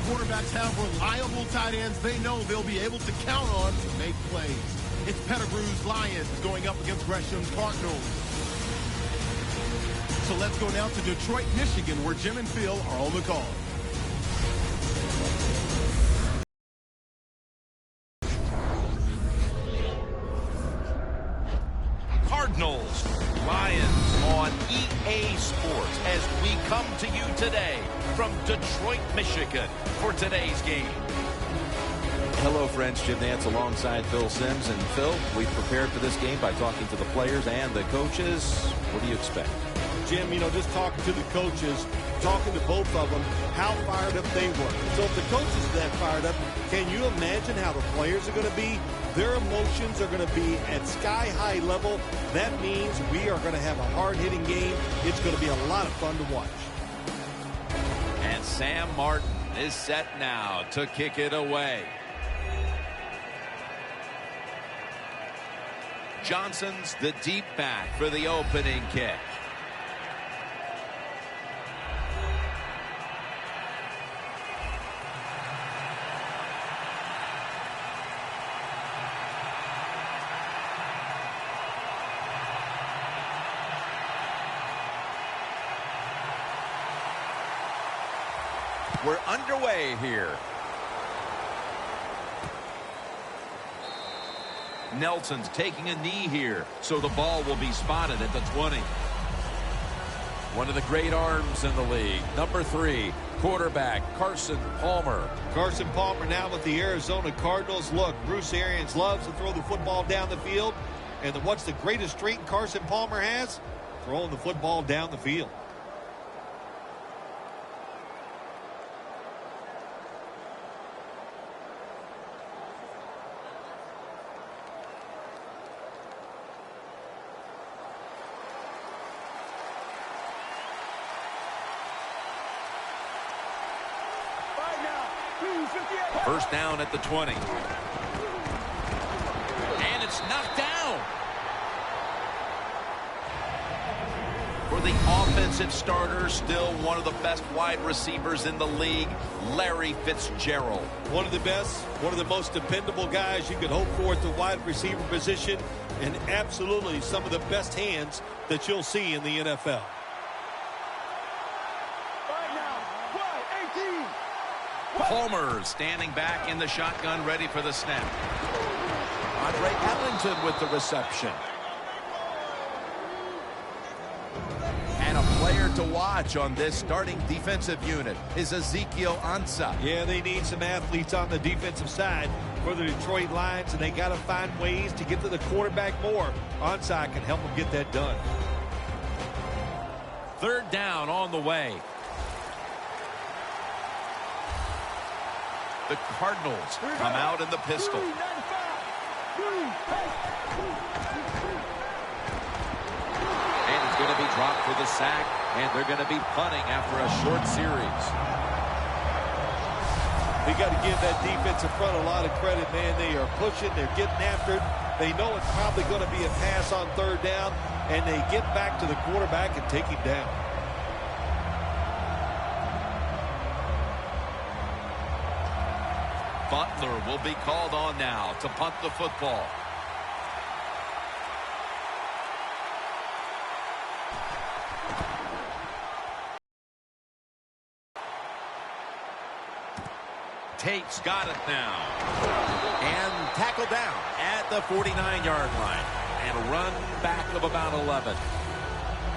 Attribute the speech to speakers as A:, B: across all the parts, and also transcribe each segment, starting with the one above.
A: quarterbacks have reliable tight ends they know they'll be able to count on to make plays. It's Pettigrew's Lions going up against Gresham's Cardinals. So let's go now to Detroit, Michigan, where Jim and Phil are on the call.
B: Cardinals, Lions on EA Sports as we come to you today from Detroit, Michigan for today's game.
C: Hello, friends. Jim Nantz alongside Phil Simms. And Phil, we've prepared for this game by talking to the players and the coaches. What do you expect?
D: Jim, just talking to the coaches, talking to both of them, how fired up they were. So if the coaches are that fired up, can you imagine how the players are going to be? Their emotions are going to be at sky-high level. That means we are going to have a hard-hitting game. It's going to be a lot of fun to watch.
B: And Sam Martin is set now to kick it away. Johnson's the deep back for the opening kick. We're underway here. Nelson's taking a knee here, so the ball will be spotted at the 20. One of the great arms in the league, number 3, quarterback Carson Palmer.
D: Carson Palmer now with the Arizona Cardinals. Look, Bruce Arians loves to throw the football down the field. And what's the greatest trait Carson Palmer has? Throwing the football down the field.
B: First down at the 20. And it's knocked down. For the offensive starter, still one of the best wide receivers in the league, Larry Fitzgerald.
D: One of the best, one of the most dependable guys you could hope for at the wide receiver position, and absolutely some of the best hands that you'll see in the NFL.
B: Palmer standing back in the shotgun, ready for the snap.
C: Andre Ellington with the reception.
B: And a player to watch on this starting defensive unit is Ezekiel Ansah.
D: Yeah, they need some athletes on the defensive side for the Detroit Lions, and they got to find ways to get to the quarterback more. Ansah can help them get that done.
B: Third down on the way. The Cardinals come out in the pistol. And it's going to be dropped for the sack, and they're going to be punting after a short series.
D: We got to give that defensive front a lot of credit, man. They are pushing, they're getting after it. They know it's probably going to be a pass on third down, and they get back to the quarterback and take him down.
B: Butler will be called on now to punt the football. Tate's got it now.
C: And tackled down at the 49-yard line. And a run back of about 11.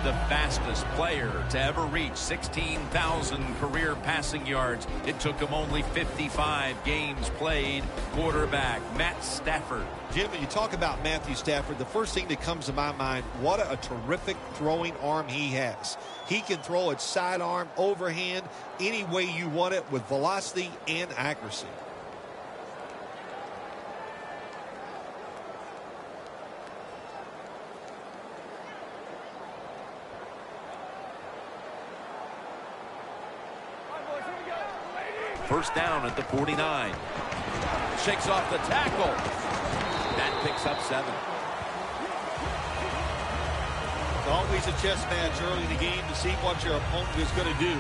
B: The fastest player to ever reach 16,000 career passing yards. It took him only 55 games played. Quarterback Matt Stafford.
D: Jim, when you talk about Matthew Stafford, the first thing that comes to my mind, what a terrific throwing arm he has. He can throw it sidearm, overhand, any way you want it with velocity and accuracy.
B: First down at the 49. Shakes off the tackle. That picks up 7.
D: always a chess match early in the game to see what your opponent is going to do.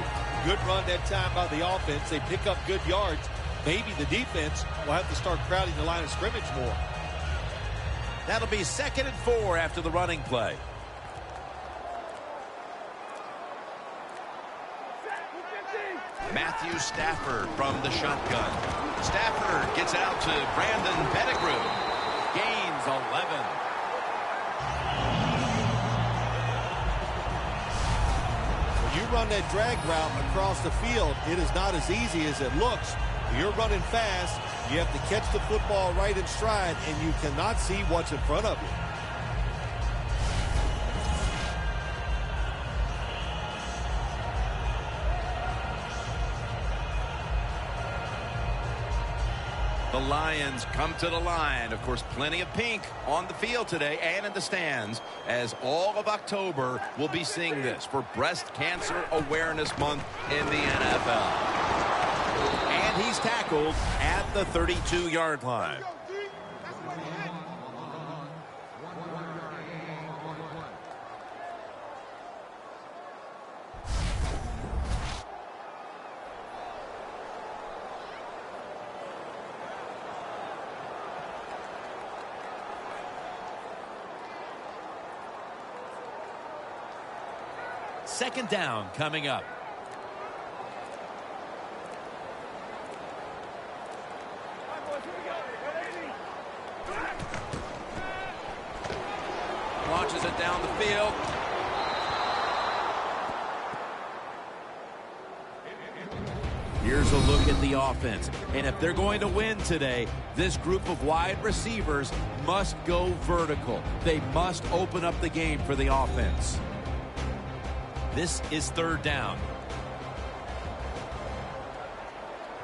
D: Good run that time by the offense. They pick up good yards. Maybe the defense will have to start crowding the line of scrimmage more.
B: That'll be 2nd and 4 after the running play.
C: Matthew Stafford from the shotgun. Stafford gets out to Brandon Pettigrew.
B: Gains 11.
D: When you run that drag route across the field, it is not as easy as it looks. You're running fast. You have to catch the football right in stride, and you cannot see what's in front of you.
C: The Lions come to the line. Of course, plenty of pink on the field today and in the stands, as all of October will be seeing this for Breast Cancer Awareness Month in the NFL.
B: And he's tackled at the 32-yard line. Second down coming up. Launches it down the field. Here's a look at the offense. And if they're going to win today, this group of wide receivers must go vertical. They must open up the game for the offense. This is 3rd down.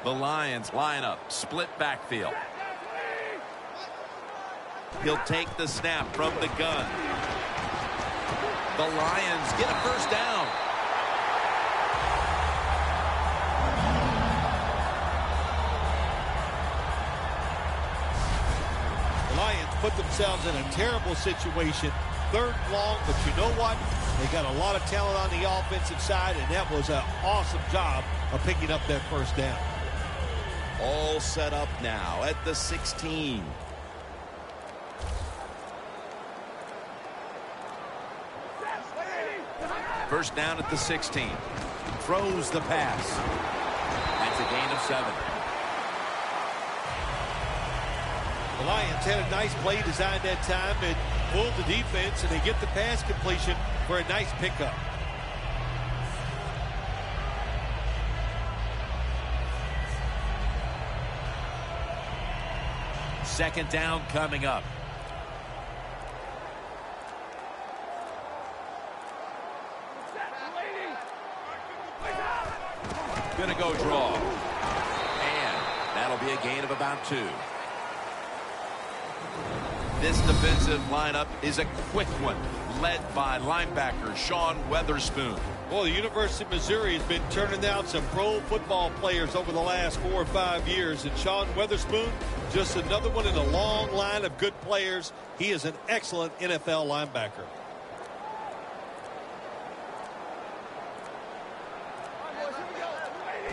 C: The Lions line up, split backfield. He'll take the snap from the gun.
B: The Lions get a 1st down.
D: The Lions put themselves in a terrible situation. 3rd and long, but you know what? They got a lot of talent on the offensive side, and that was an awesome job of picking up that 1st down.
C: All set up now at the 16.
B: First down at the 16. Throws the pass. That's a gain of 7.
D: The Lions had a nice play designed that time and pulled the defense, and they get the pass completion for a nice pickup.
B: Second down coming up. Gonna go draw. And that'll be a gain of about 2.
C: This defensive lineup is a quick one, led by linebacker Sean Weatherspoon.
D: Well, the University of Missouri has been turning out some pro football players over the last 4 or 5 years, and Sean Weatherspoon, just another one in a long line of good players. He is an excellent NFL linebacker.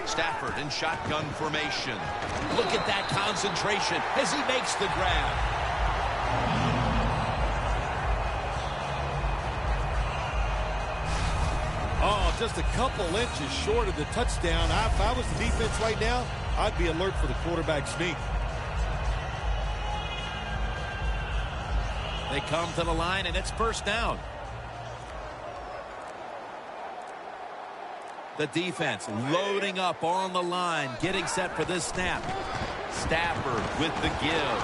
C: Stafford in shotgun formation.
B: Look at that concentration as he makes the grab.
D: Oh, just a couple inches short of the touchdown. If I was the defense right now, I'd be alert for the quarterback sneak.
B: They come to the line, and it's 1st down. The defense loading up on the line, getting set for this snap. Stafford with the give.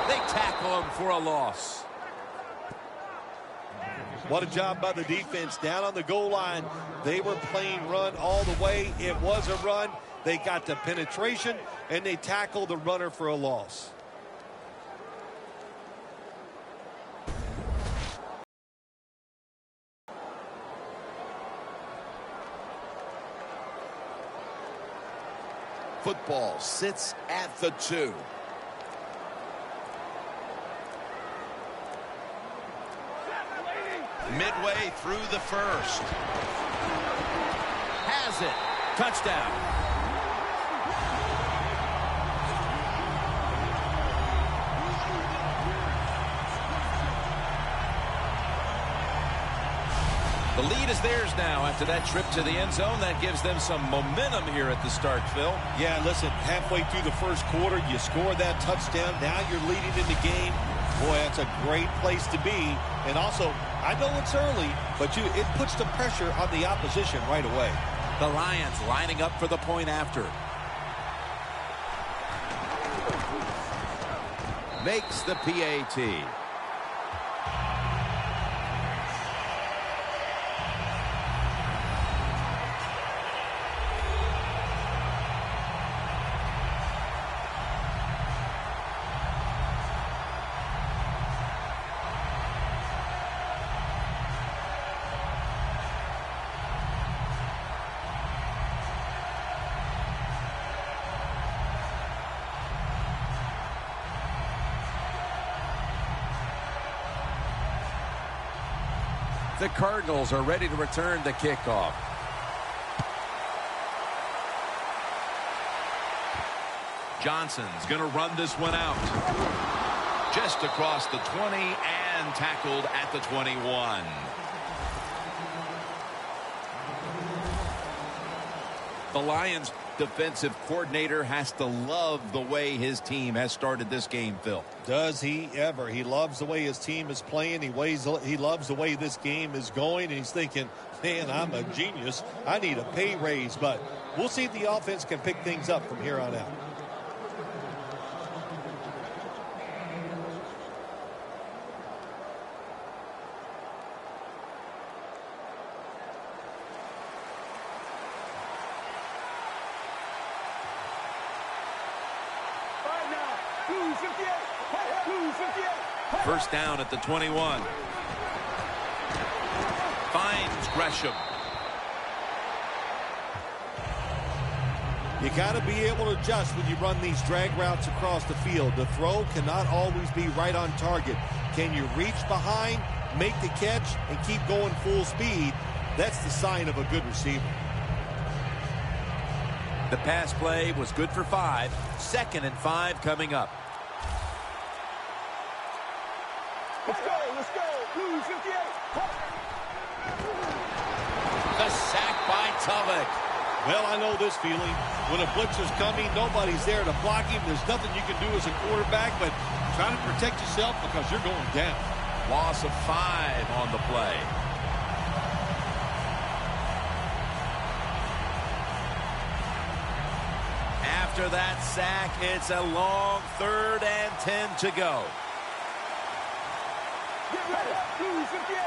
B: They tackle him for a loss.
D: What a job by the defense down on the goal line. They were playing run all the way. It was a run. They got the penetration, and they tackled the runner for a loss.
C: Football sits at the 2. midway through the first. Has it. Touchdown.
B: The lead is theirs now after that trip to the end zone. That gives them some momentum here at the start, Phil.
D: Yeah, listen, halfway through the first quarter, you score that touchdown. Now you're leading in the game. Boy, that's a great place to be. And also, I know it's early, but it puts the pressure on the opposition right away.
B: The Lions lining up for the point after.
C: Makes the PAT.
B: The Cardinals are ready to return the kickoff.
C: Johnson's going to run this one out. Just across the 20 and tackled at the 21.
B: The Lions defensive coordinator has to love the way his team has started this game, Phil.
D: Does he ever? He loves the way his team is playing. He loves the way this game is going. And he's thinking, man, I'm a genius. I need a pay raise. But we'll see if the offense can pick things up from here on out.
B: First down at the 21. Finds Gresham.
D: You got to be able to adjust when you run these drag routes across the field. The throw cannot always be right on target. Can you reach behind, make the catch, and keep going full speed? That's the sign of a good receiver.
B: The pass play was good for 5. 2nd and 5 coming up.
E: Let's go, let's go. Blue 58.
C: The sack by Tulloch.
D: Well, I know this feeling. When a blitz is coming, nobody's there to block him. There's nothing you can do as a quarterback, but try to protect yourself because you're going down.
B: Loss of 5 on the play. After that sack, it's a long 3rd and 10 to go.
E: Get ready. Blue 58.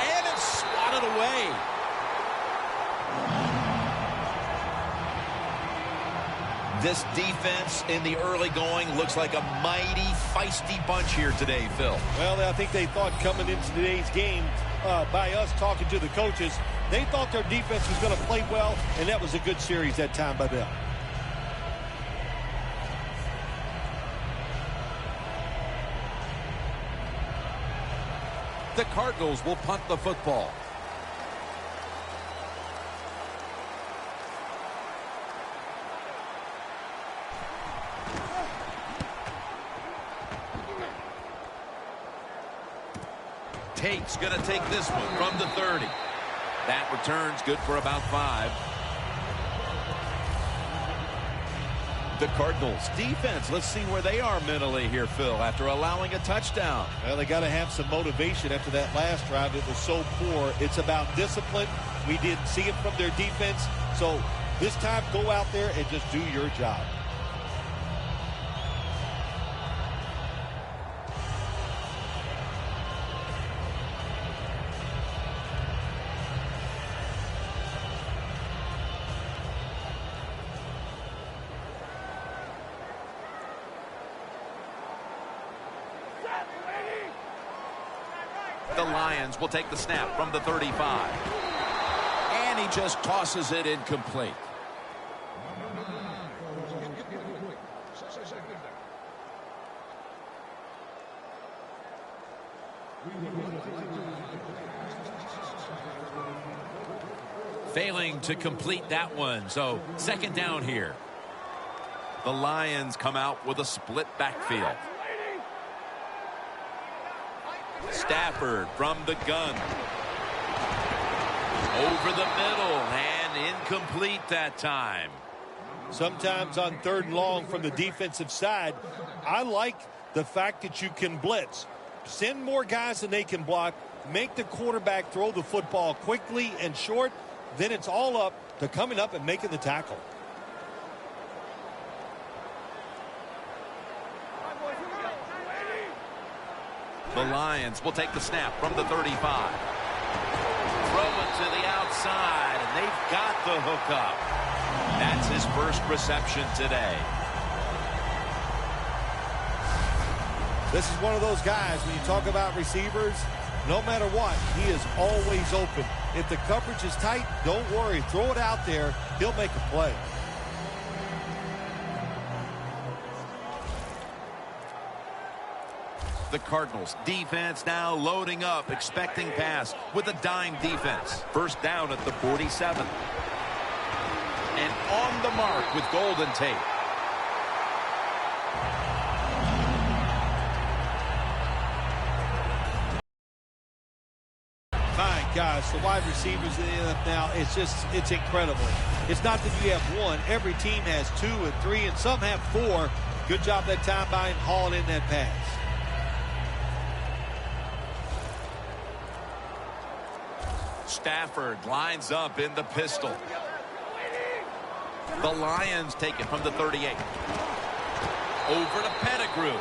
B: And it's swatted away.
C: This defense in the early going looks like a mighty feisty bunch here today, Phil.
D: Well, I think they thought coming into today's game, by us talking to the coaches, they thought their defense was going to play well, and that was a good series that time by them.
B: The Cardinals will punt the football. Tate's going to take this one from the 30. That return's good for about 5. The Cardinals defense, let's see where they are mentally here, Phil, after allowing a touchdown.
D: Well, they got to have some motivation after that last drive. It was so poor. It's about discipline. We didn't see it from their defense. So this time, go out there and just do your job.
B: The Lions will take the snap from the 35. And he just tosses it incomplete. Failing to complete that one. So second down here.
C: The Lions come out with a split backfield. Stafford from the gun. Over the middle and incomplete that time.
D: Sometimes on 3rd and long from the defensive side, I like the fact that you can blitz. Send more guys than they can block. Make the quarterback throw the football quickly and short. Then it's all up to coming up and making the tackle.
C: The Lions will take the snap from the 35. Throw it to the outside, and they've got the hookup. That's his first reception today.
D: This is one of those guys, when you talk about receivers, no matter what, he is always open. If the coverage is tight, don't worry. Throw it out there. He'll make a play.
C: The Cardinals defense now loading up, expecting pass with a dime defense. First down at the 47. And on the mark with Golden Tate.
D: My gosh, the wide receivers in the NFL, it's incredible. It's not that you have one. Every team has 2 and 3, and some have 4. Good job that time by him hauling in that pass.
C: Stafford lines up in the pistol. The Lions take it from the 38. Over to Pettigrew.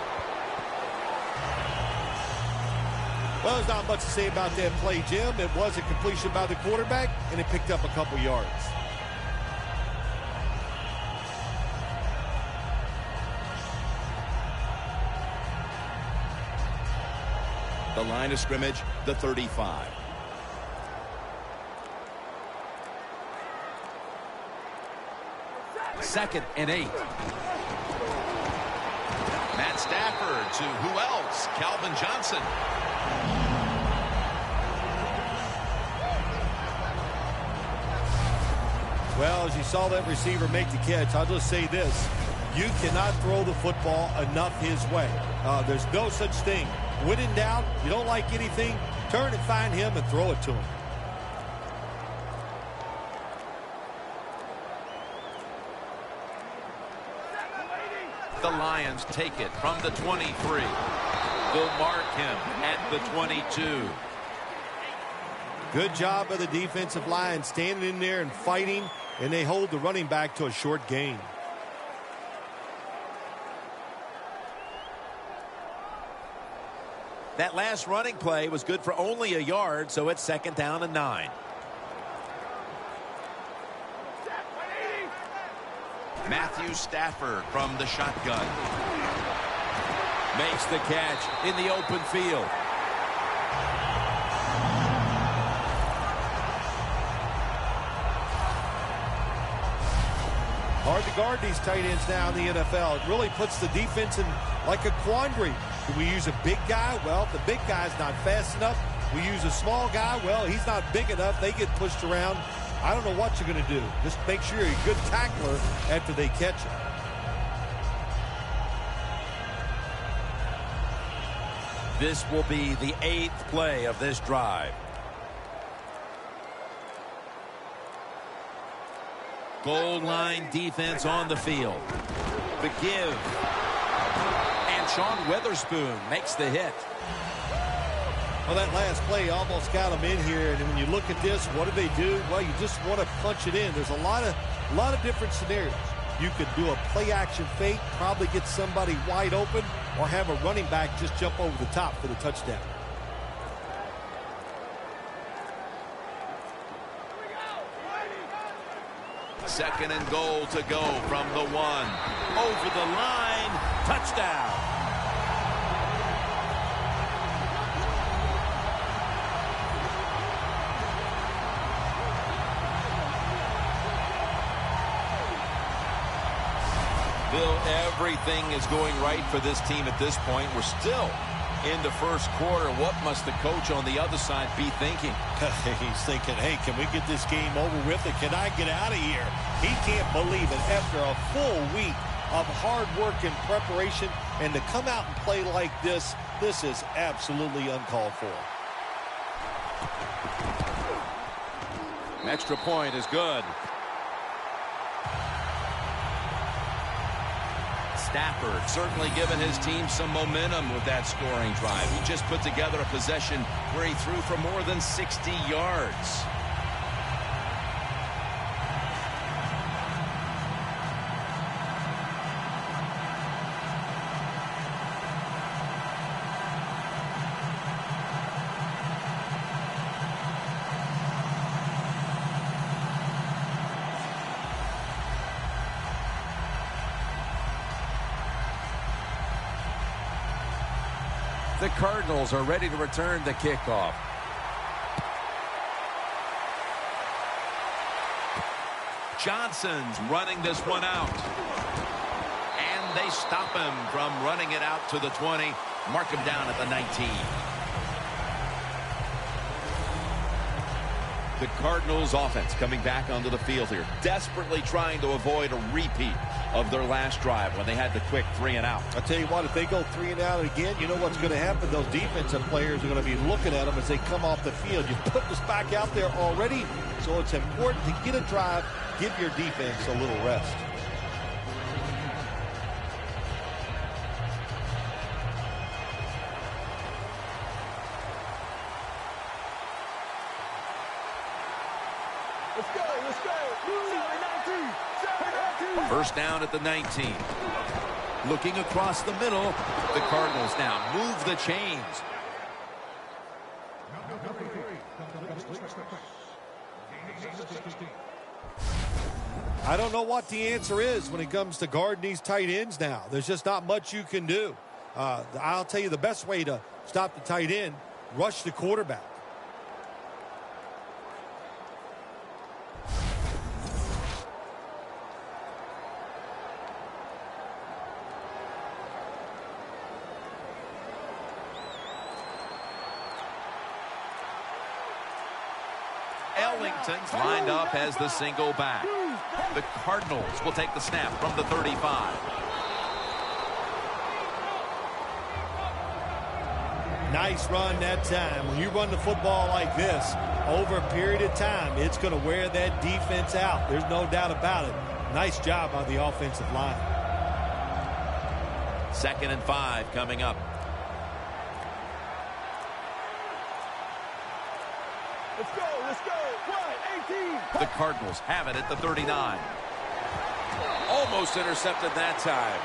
D: Well, there's not much to say about that play, Jim. It was a completion by the quarterback, and it picked up a couple yards.
C: The line of scrimmage, the 35.
B: Second and 8.
C: Matt Stafford to who else? Calvin Johnson.
D: Well, as you saw that receiver make the catch, I'll just say this. You cannot throw the football enough his way. There's no such thing. When in doubt, you don't like anything, turn and find him and throw it to him.
C: The Lions take it from the 23. They'll mark him at the 22.
D: Good job by the defensive line standing in there and fighting, and they hold the running back to a short gain.
B: That last running play was good for only a yard, so it's second down and 9.
C: Matthew Stafford from the shotgun.
B: Makes the catch in the open field.
D: Hard to guard these tight ends now in the NFL. It really puts the defense in like a quandary. Do we use a big guy? Well, if the big guy's not fast enough. We use a small guy. Well, he's not big enough. They get pushed around. I don't know what you're going to do. Just make sure you're a good tackler after they catch it.
B: This will be the 8th play of this drive. Goal line defense on the field. The give. And Sean Witherspoon makes the hit.
D: Well, that last play almost got them in here, and when you look at this, what do they do? Well, you just want to punch it in. There's a lot of different scenarios. You could do a play-action fake, probably get somebody wide open, or have a running back just jump over the top for the touchdown.
C: Second and goal to go from the 1. Over the line. Touchdown. Bill, everything is going right for this team at this point. We're still
B: in the first quarter. What must the coach on the other side be thinking?
D: He's thinking, hey, can we get this game over with and can I get out of here? He can't believe it. After a full week of hard work and preparation, and to come out and play like this is absolutely uncalled for.
B: Extra point is good. Stafford certainly given his team some momentum with that scoring drive. He just put together a possession where he threw for more than 60 yards. The Cardinals are ready to return the kickoff. Johnson's running this one out. And they stop him from running it out to the 20. Mark him down at the 19. The Cardinals offense coming back onto the field here, desperately trying to avoid a repeat of their last drive when they had the quick 3 and out.
D: I'll tell you what, if they go 3 and out again, you know what's going to happen? Those defensive players are going to be looking at them as they come off the field. You put this back out there already, so it's important to get a drive, give your defense a little rest.
E: Let's go. 19.
B: First down at the 19. Looking across the middle. The Cardinals now move the chains.
D: I don't know what the answer is when it comes to guarding these tight ends now. There's just not much you can do. I'll tell you the best way to stop the tight end, rush the quarterback.
B: Ellington's lined up as the single back. The Cardinals will take the snap from the 35.
D: Nice run that time. When you run the football like this, over a period of time, it's going to wear that defense out. There's no doubt about it. Nice job by the offensive line.
B: 2nd and 5 coming up.
E: Let's go. 18.
B: The Cardinals have it at the 39. Almost intercepted that time.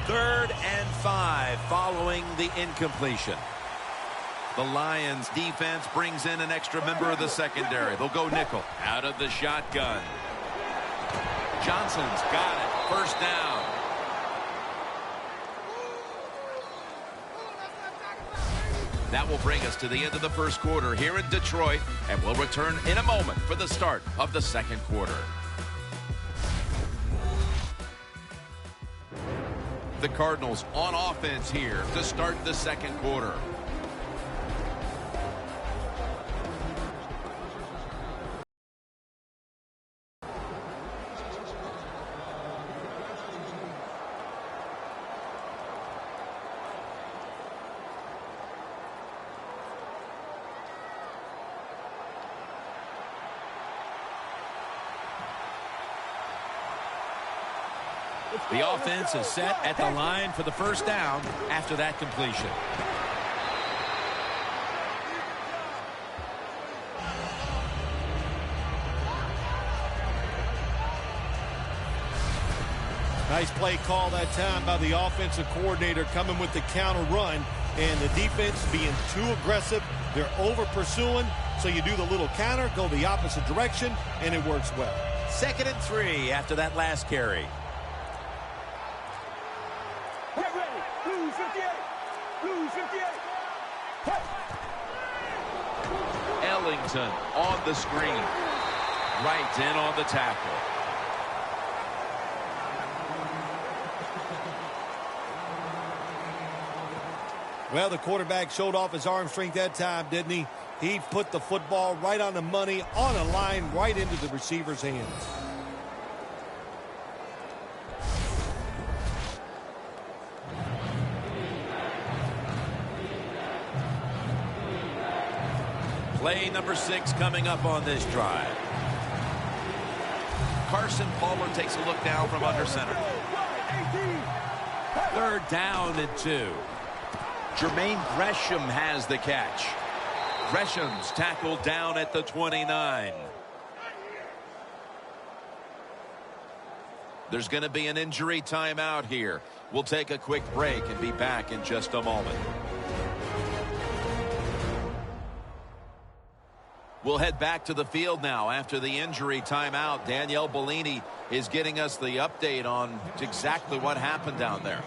B: Third and 5 following the incompletion. The Lions defense brings in an extra member of the secondary. They'll go nickel out of the shotgun. Johnson's got it. First down. That will bring us to the end of the first quarter here in Detroit, and we'll return in a moment for the start of the second quarter. The Cardinals on offense here to start the second quarter. The offense is set at the line for the first down after that completion.
D: Nice play call that time by the offensive coordinator, coming with the counter run, and the defense being too aggressive. They're over pursuing, so you do the little counter, go the opposite direction, and it works well.
B: 2nd and 3 after that last carry.
E: Blue 58. Blue 58. Hey.
B: Ellington on the screen. Right in on the tackle.
D: Well, the quarterback showed off his arm strength that time, didn't he? He put the football right on the money, on a line, right into the receiver's hands.
B: Play number 6 coming up on this drive. Carson Palmer takes a look down from under center. 3rd down and 2.
C: Jermaine Gresham has the catch.
B: Gresham's tackled down at the 29. There's going to be an injury timeout here. We'll take a quick break and be back in just a moment. We'll head back to the field now after the injury timeout. Danielle Bellini is getting us the update on exactly what happened down there.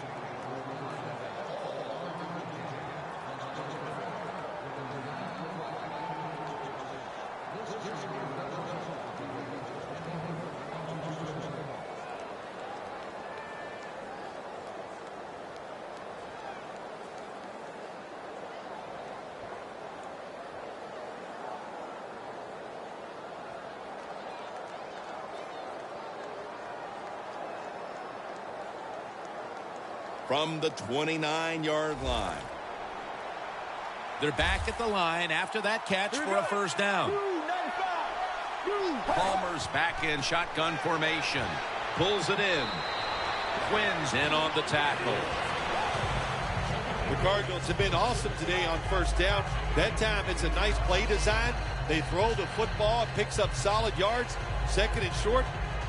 C: From the 29-yard line.
B: They're back at the line after that catch for a 1st down.
C: Palmer's back in shotgun formation. Pulls it in. Quinn's in on the tackle.
D: The Cardinals have been awesome today on 1st down. That time it's a nice play design. They throw the football, it picks up solid yards. 2nd and short.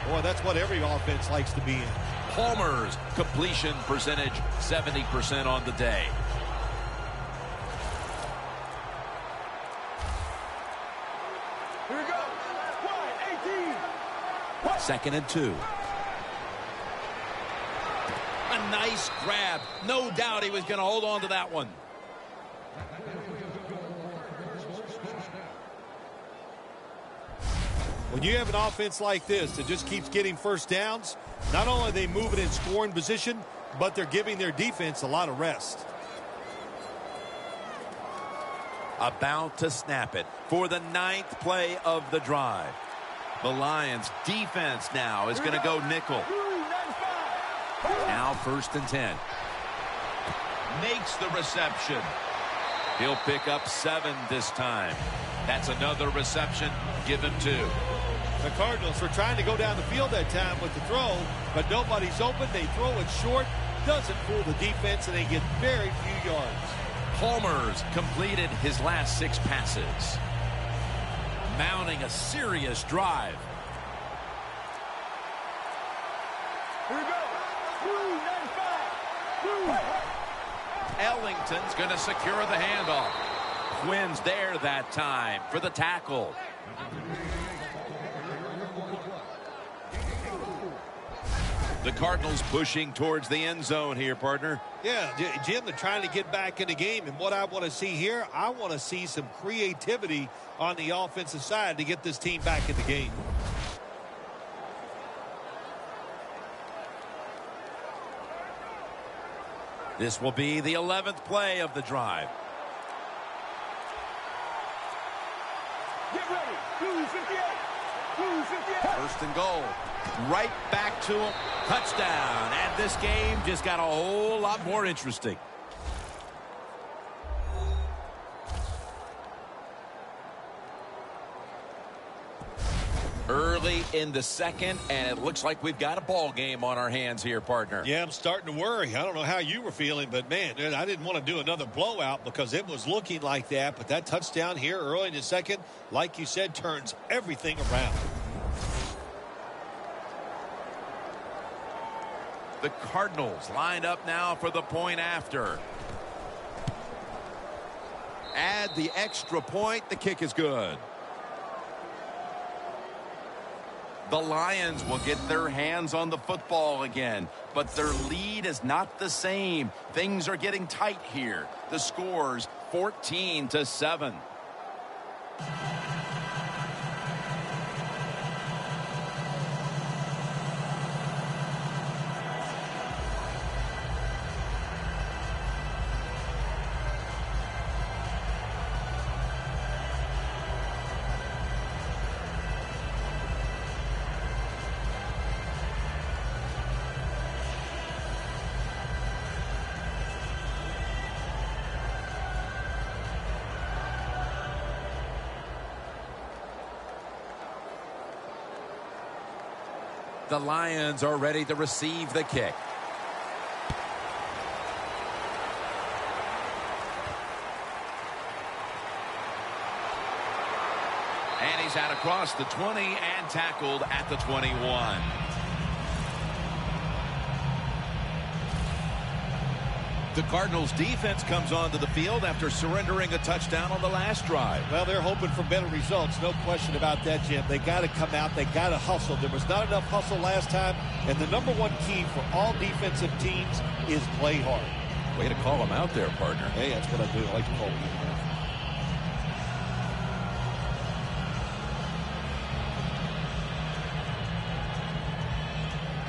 D: Boy, that's what every offense likes to be in.
B: Palmer's completion percentage 70% on the day.
E: Here we go. 18.
B: 2nd and 2. A nice grab. No doubt he was going to hold on to that one.
D: When you have an offense like this that just keeps getting 1st downs, not only are they moving in scoring position, but they're giving their defense a lot of rest.
B: About to snap it for the 9th play of the drive. The Lions defense now is going to go nickel. Now 1st and 10.
C: Makes the reception.
B: He'll pick up 7 this time. That's another reception. Give him 2.
D: The Cardinals were trying to go down the field that time with the throw, but nobody's open. They throw it short. Doesn't fool the defense, and they get very few yards.
B: Palmer's completed his last 6 passes. Mounting a serious drive.
E: Here we go. Blue 95.
B: Ellington's going to secure the handoff. Quinn's there that time for the tackle. The Cardinals pushing towards the end zone here, partner.
D: Yeah, Jim, they're trying to get back in the game. And what I want to see here, I want to see some creativity on the offensive side to get this team back in the game.
B: This will be the 11th play of the drive.
E: Get ready. Blue 58. Blue 58.
B: 1st and goal. Right back to him. Touchdown. And this game just got a whole lot more interesting. Early in the 2nd, and it looks like we've got a ball game on our hands here, partner.
D: Yeah, I'm starting to worry. I don't know how you were feeling, but, man, I didn't want to do another blowout because it was looking like that. But that touchdown here early in the 2nd, like you said, turns everything around.
B: The Cardinals lined up now for the point after. Add the extra point. The kick is good.
C: The Lions will get their hands on the football again, but their lead is not the same. Things are getting tight here. The score's 14-7.
B: The Lions are ready to receive the kick.
C: And he's out across the 20 and tackled at the 21. The Cardinals defense comes onto the field after surrendering a touchdown on the last drive.
D: Well, they're hoping for better results. No question about that, Jim. They got to come out. They got to hustle. There was not enough hustle last time. And the number one key for all defensive teams is play hard.
B: Way to call him out there, partner.
D: Hey, that's what I do. I like to call him.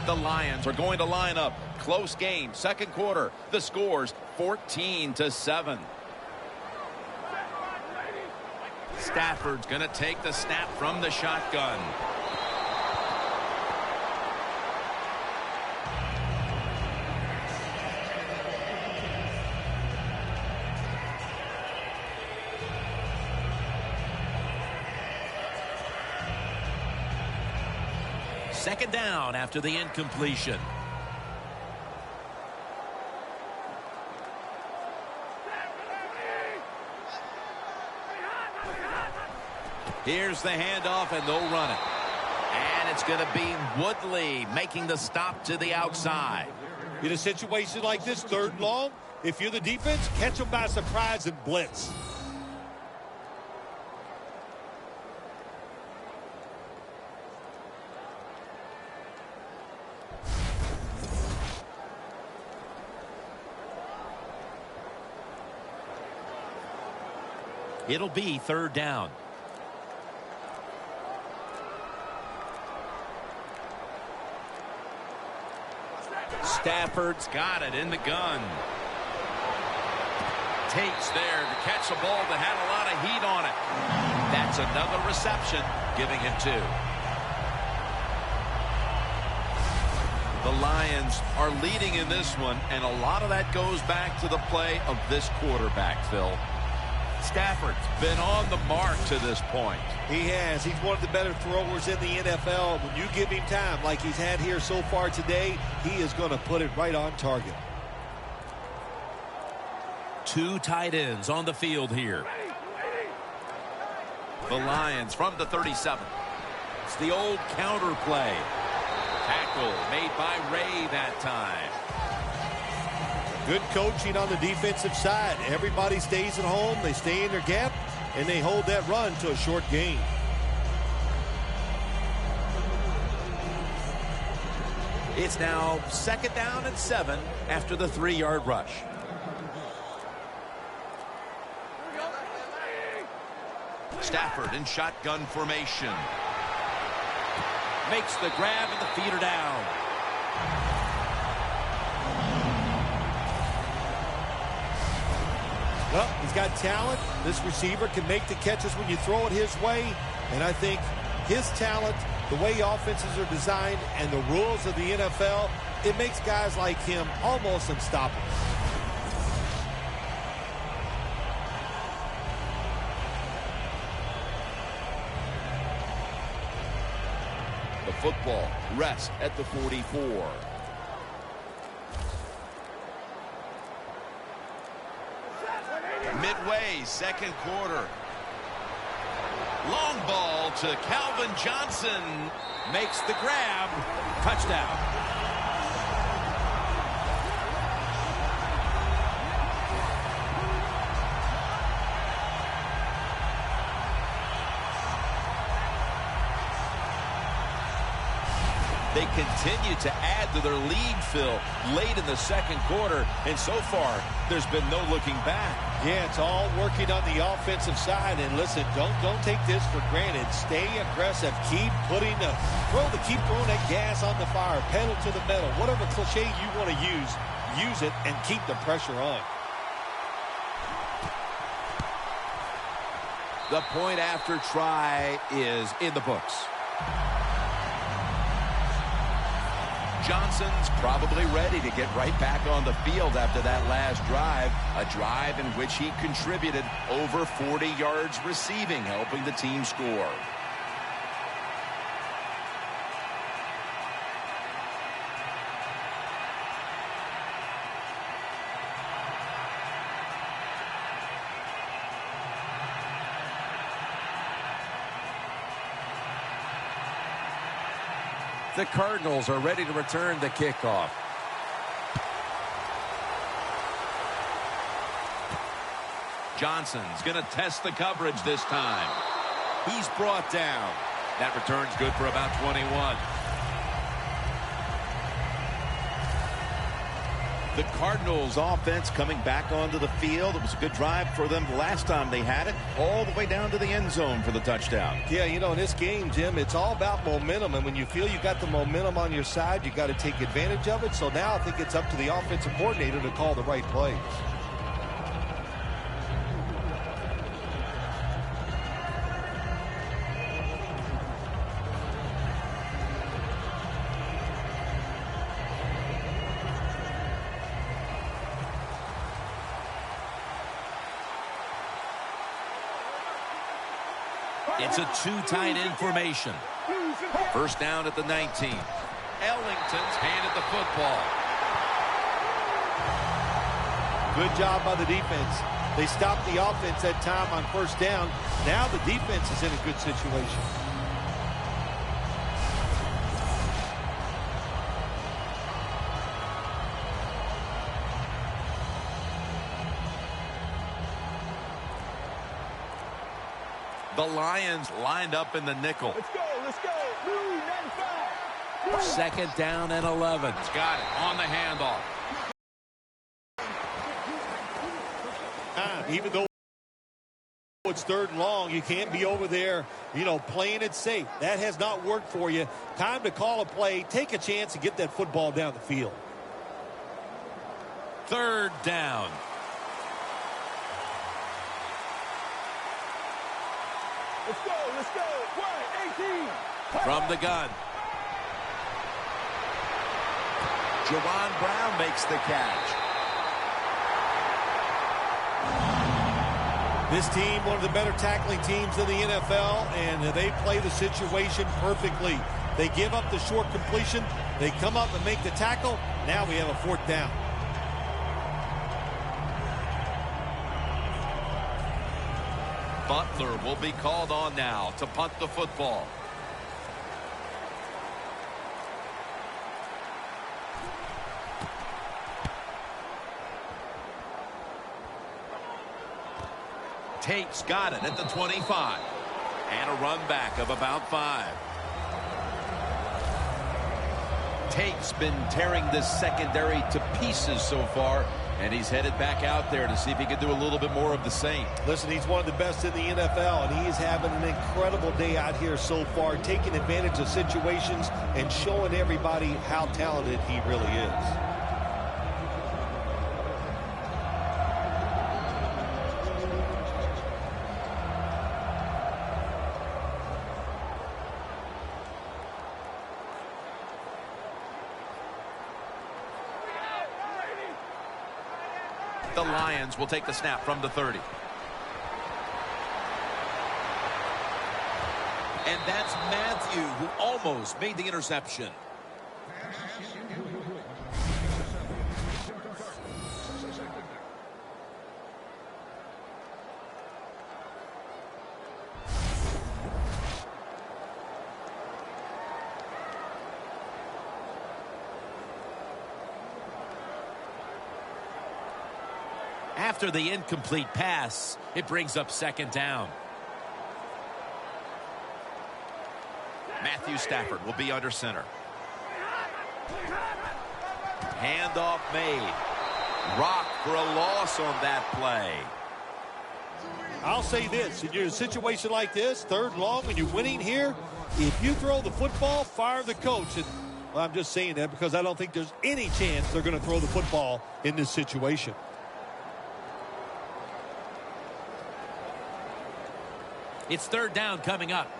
C: The Lions are going to line up. Close game, second quarter. The score's 14-7. Stafford's going to take the snap from the shotgun.
B: Second down after the incompletion.
C: Here's the handoff, and they'll run it. And it's going to be Woodley making the stop to the outside.
D: In a situation like this, third and long, if you're the defense, catch them by surprise and blitz.
B: It'll be third down.
C: Stafford's got it in the gun. Tate's there to catch a ball that had a lot of heat on it. That's another reception, giving him 2. The Lions are leading in this one, and a lot of that goes back to the play of this quarterback, Phil. Stafford's been on the mark to this point.
D: He has. He's one of the better throwers in the NFL. When you give him time like he's had here so far today, he is going to put it right on target.
B: 2 tight ends on the field here.
C: The Lions from the 37.
B: It's the old counter play.
C: Tackle made by Ray that time.
D: Good coaching on the defensive side. Everybody stays at home. They stay in their gap, and they hold that run to a short gain.
B: It's now second down and 7 after the 3-yard rush.
C: Stafford in shotgun formation.
B: Makes the grab, and the feet are down.
D: Well, he's got talent. This receiver can make the catches when you throw it his way. And I think his talent, the way offenses are designed, and the rules of the NFL, it makes guys like him almost unstoppable.
C: The football rests at the 44. Midway, second quarter. Long ball to Calvin Johnson.
B: Makes the grab. Touchdown. They continue to add to their lead, Phil, late in the second quarter, and so far, there's been no looking back.
D: Yeah, it's all working on the offensive side, and listen, don't take this for granted. Stay aggressive. Keep throwing that gas on the fire, pedal to the metal. Whatever cliche you want to use it and keep the pressure on.
B: The point after try is in the books. Johnson's probably ready to get right back on the field after that last drive, a drive in which he contributed over 40 yards receiving, helping the team score. The Cardinals are ready to return the kickoff. Johnson's going to test the coverage this time. He's brought down. That return's good for about 21.
C: The Cardinals offense coming back onto the field. It was a good drive for them the last time they had it, all the way down to the end zone for the touchdown.
D: Yeah, you know, in this game, Jim, it's all about momentum, and when you feel you got the momentum on your side, you got to take advantage of it. So now I think it's up to the offensive coordinator to call the right plays.
B: It's a two-tight end formation. First down at the 19.
C: Ellington's handed the football.
D: Good job by the defense. They stopped the offense that time on first down. Now the defense is in a good situation.
B: The Lions lined up in the nickel.
E: Let's go, let's go. Blue 95.
B: Second down and 11.
C: He's got it on the handoff.
D: Even though it's third and long, you can't be over there, you know, playing it safe. That has not worked for you. Time to call a play, take a chance and get that football down the field.
B: Third down.
E: Let's go, let's go. 1-18.
B: From the gun. Jawan Brown makes the catch.
D: This team, one of the better tackling teams in the NFL, and they play the situation perfectly. They give up the short completion. They come up and make the tackle. Now we have a fourth down.
B: Butler will be called on now to punt the football. Tate's got it at the 25. And a run back of about 5. Tate's been tearing this secondary to pieces so far, and he's headed back out there to see if he can do a little bit more of the same.
D: Listen, he's one of the best in the NFL, and he's having an incredible day out here so far, taking advantage of situations and showing everybody how talented he really is.
B: The Lions will take the snap from the 30. And that's Matthew, who almost made the interception. After the incomplete pass, it brings up second down. Matthew Stafford will be under center.
C: Handoff made. Rock for a loss on that play.
D: I'll say this, in a situation like this, 3rd and long, and you're winning here, if you throw the football, fire the coach. And well, I'm just saying that because I don't think there's any chance they're going to throw the football in this situation.
B: It's 3rd down coming up.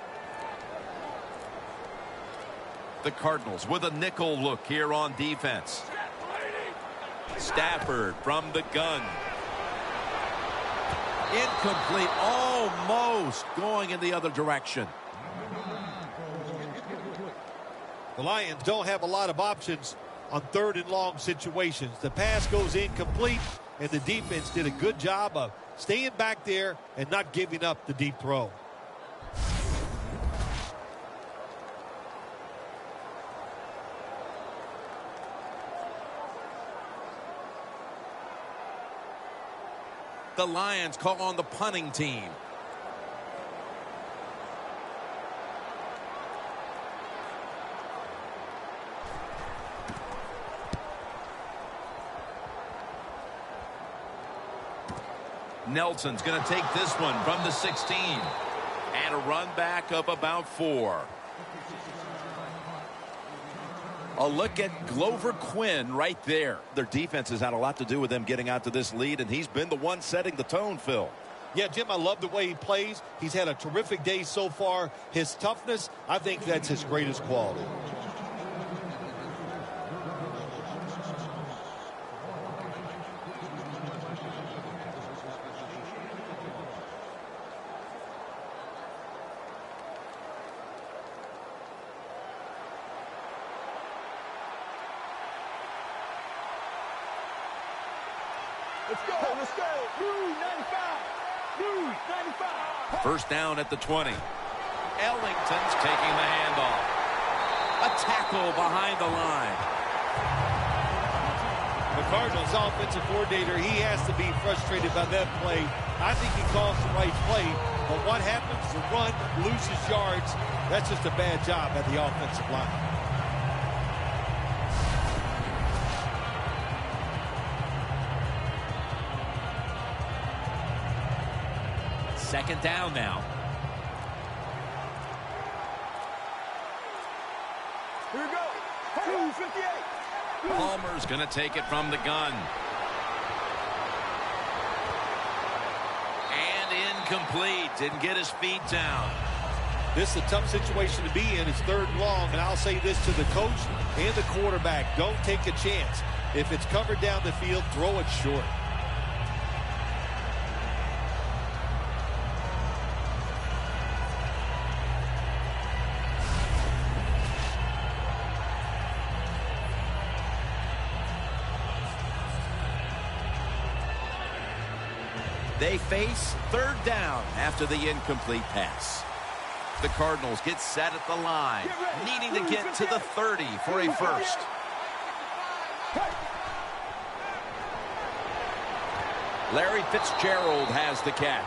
C: The Cardinals with a nickel look here on defense. Stafford from the gun.
B: Incomplete, almost going in the other direction.
D: The Lions don't have a lot of options on 3rd and long situations. The pass goes incomplete, and the defense did a good job of staying back there and not giving up the deep throw.
B: The Lions call on the punting team.
C: Nelson's going to take this one from the 16. And a run back of about 4.
B: A look at Glover Quinn right there.
C: Their defense has had a lot to do with them getting out to this lead, and he's been the one setting the tone, Phil.
D: Yeah, Jim, I love the way he plays. He's had a terrific day so far. His toughness, I think that's his greatest quality.
E: Let's go, let's go. Blue 95. Blue 95.
C: 1st down at the 20. Ellington's taking the handoff.
B: A tackle behind the line.
D: The Cardinals offensive coordinator, he has to be frustrated by that play. I think he calls the right play, but what happens? The run loses yards. That's just a bad job at the offensive line.
B: Second down now.
E: Here we go. 258.
C: Palmer's going to take it from the gun. And incomplete. Didn't get his feet down.
D: This is a tough situation to be in. It's 3rd and long, and I'll say this to the coach and the quarterback. Don't take a chance. If it's covered down the field, throw it short.
C: They face 3rd down after the incomplete pass. The Cardinals get set at the line, needing to get to the 30 for a first. Larry Fitzgerald has the catch.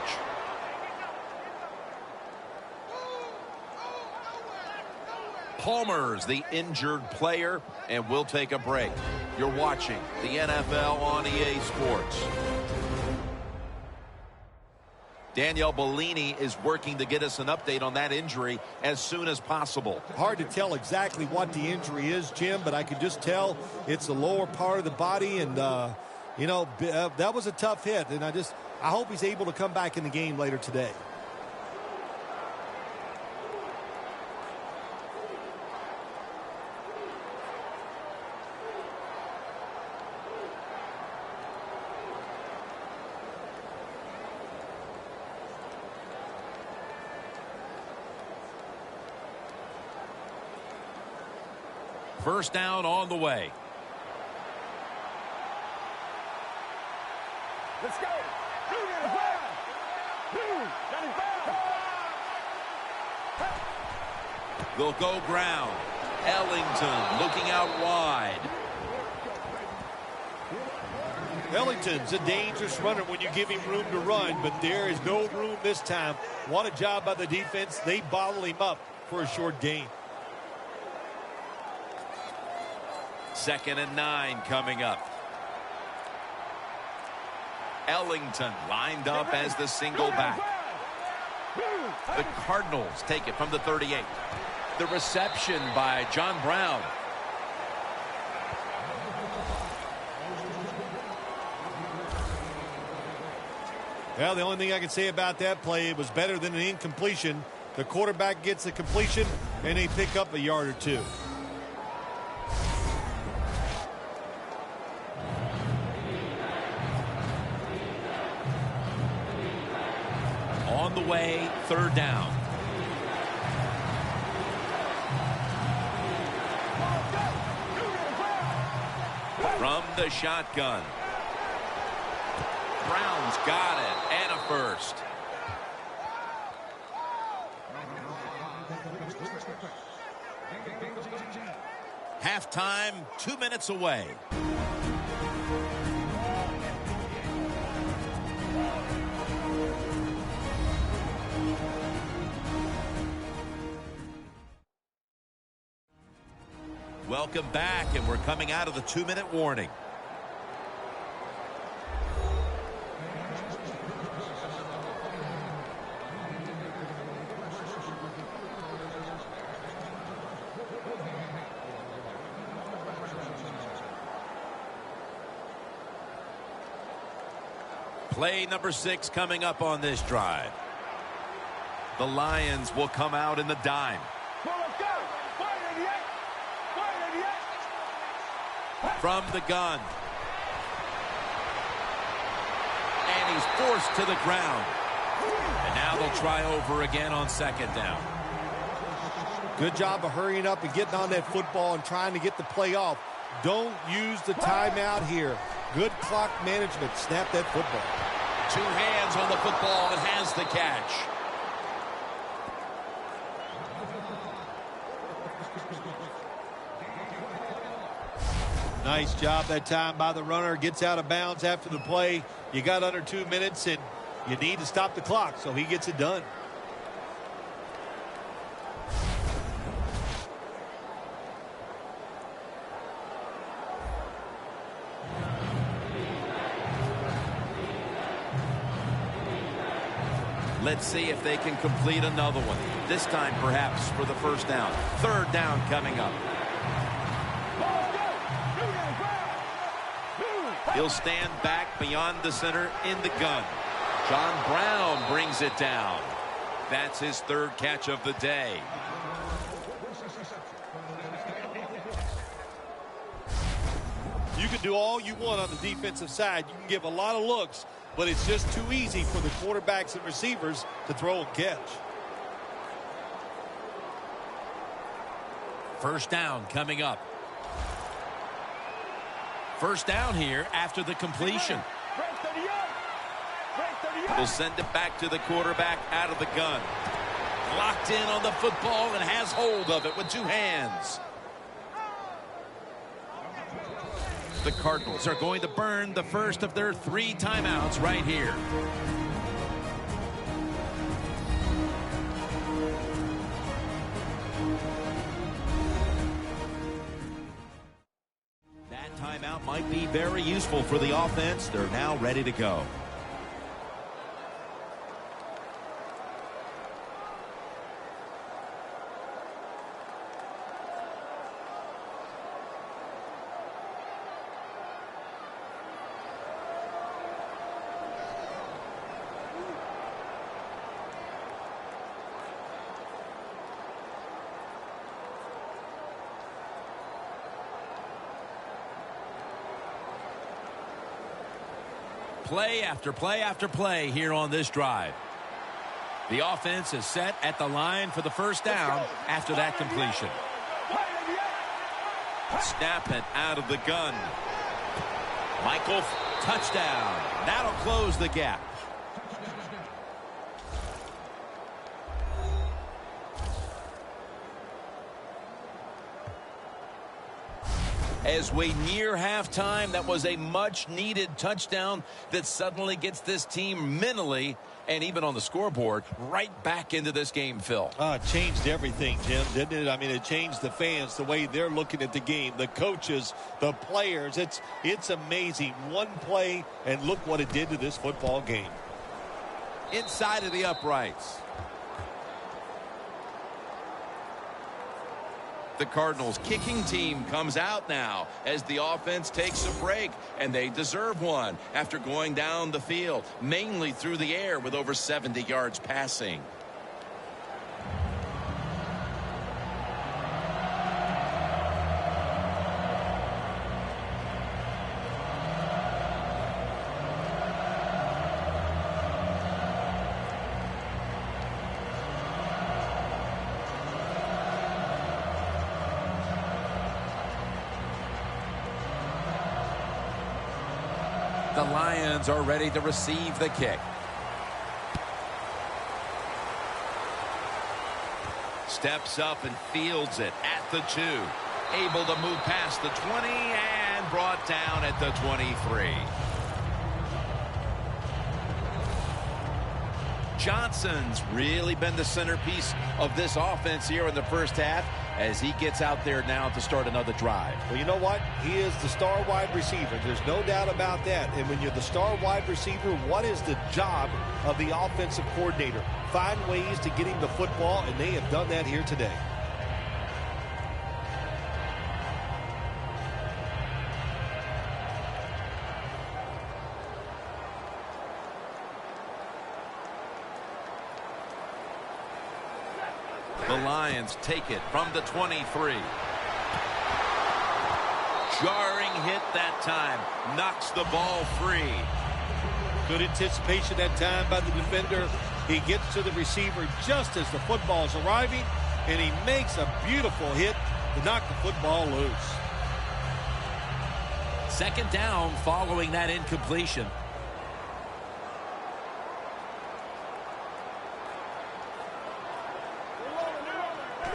C: Palmer's the injured player, and we'll take a break. You're watching the NFL on EA Sports. Danielle Bellini is working to get us an update on that injury as soon as possible.
D: Hard to tell exactly what the injury is, Jim, but I can just tell it's the lower part of the body, and you know, that was a tough hit, and I hope he's able to come back in the game later today.
B: First down on the way.
E: Let's go. Blue 95. Blue 95.
C: They'll go ground. Ellington looking out wide.
D: Ellington's a dangerous runner when you give him room to run, but there is no room this time. What a job by the defense. They bottle him up for a short gain.
C: 2nd and 9 coming up. Ellington lined up as the single back. The Cardinals take it from the 38. The reception by John Brown.
D: Well, the only thing I can say about that play, it was better than an incompletion. The quarterback gets the completion, and they pick up a yard or two.
B: On the way, 3rd down.
C: From the shotgun. Brown's got it, and a first. Halftime, 2 minutes away. Welcome back, and we're coming out of the 2-minute warning. Play number 6 coming up on this drive. The Lions will come out in the dime. From the gun. And he's forced to the ground. And now they'll try over again on 2nd down.
D: Good job of hurrying up and getting on that football and trying to get the play off. Don't use the timeout here. Good clock management. Snap that football.
C: 2 hands on the football and has the catch.
D: Nice job that time by the runner. Gets out of bounds after the play. You got under 2 minutes, and you need to stop the clock, so he gets it done.
C: Let's see if they can complete another one. This time, perhaps, for the 1st down. 3rd down coming up. He'll stand back beyond the center in the gun. John Brown brings it down. That's his 3rd catch of the day.
D: You can do all you want on the defensive side. You can give a lot of looks, but it's just too easy for the quarterbacks and receivers to throw and catch.
B: 1st down coming up. 1st down here after the completion.
C: We'll send it back to the quarterback out of the gun. Locked in on the football and has hold of it with 2 hands. The Cardinals are going to burn the first of their 3 timeouts right here. That timeout might be very useful for the offense. They're now ready to go. Play after play after play here on this drive. The offense is set at the line for the 1st down after that completion. Snap it out of the gun. Michael, touchdown. That'll close the gap.
B: As we near halftime, that was a much-needed touchdown that suddenly gets this team mentally and even on the scoreboard right back into this game, Phil.
D: It changed everything, Jim, didn't it? I mean, it changed the fans, the way they're looking at the game, the coaches, the players. It's amazing. One play, and look what it did to this football game.
C: Inside of the uprights. The Cardinals kicking team comes out now as the offense takes a break, and they deserve one after going down the field, mainly through the air with over 70 yards passing.
B: The Lions are ready to receive the kick.
C: Steps up and fields it at the 2. Able to move past the 20 and brought down at the 23. Johnson's really been the centerpiece of this offense here in the first half as he gets out there now to start another drive.
D: Well, you know what? He is the star wide receiver. There's no doubt about that. And when you're the star wide receiver, what is the job of the offensive coordinator? Find ways to get him the football, and they have done that here today.
C: The Lions take it from the 23. Jarring hit that time. Knocks the ball free.
D: Good anticipation that time by the defender. He gets to the receiver just as the football is arriving, and he makes a beautiful hit to knock the football loose.
B: Second down following that incompletion.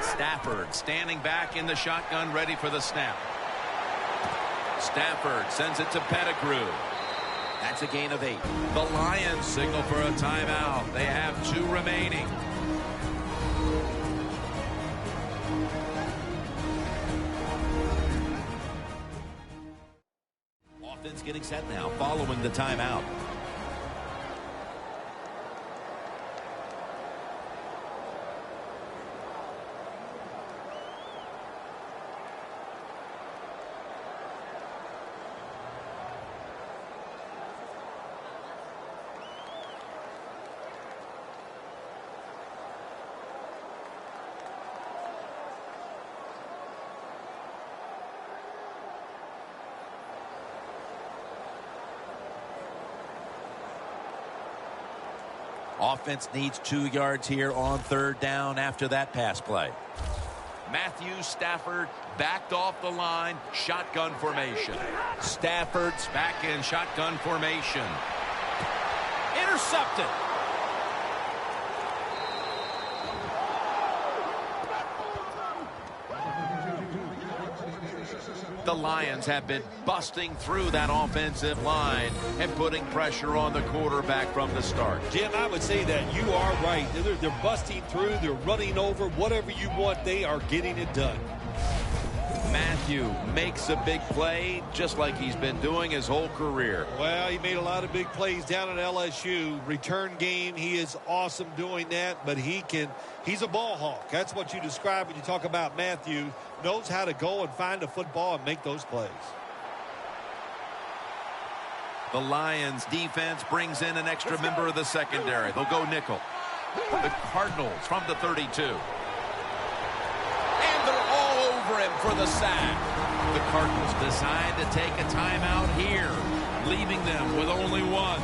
C: Stafford standing back in the shotgun, ready for the snap. Stafford sends it to Pettigrew. That's a gain of 8. The Lions signal for a timeout. They have 2 remaining.
B: Offense getting set now following the timeout. Offense needs 2 yards here on third down after that pass play.
C: Matthew Stafford backed off the line. Shotgun formation. Stafford's back in shotgun formation. Intercepted. The Lions have been busting through that offensive line and putting pressure on the quarterback from the start.
D: Jim, I would say that you are right. They're busting through. They're running over. Whatever you want, they are getting it done.
C: Matthew makes a big play just like he's been doing his whole career.
D: Well, he made a lot of big plays down at LSU. Return game, he is awesome doing that, but he's a ball hawk. That's what you describe when you talk about Matthew. Knows how to go and find a football and make those plays.
C: The Lions defense brings in an extra member of the secondary. They'll go nickel. The Cardinals from the 32. And they're all over him for the sack. The Cardinals decide to take a timeout here, leaving them with only 1.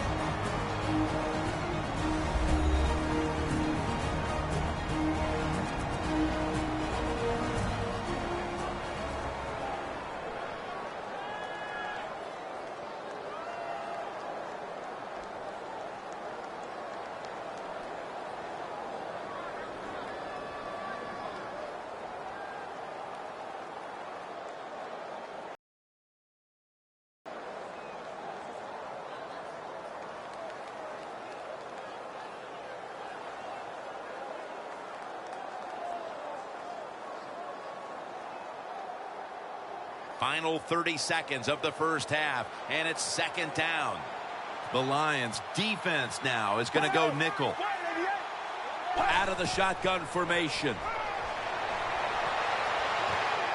C: Final 30 seconds of the first half, and it's second down. The Lions defense now is going to go nickel. Out of the shotgun formation.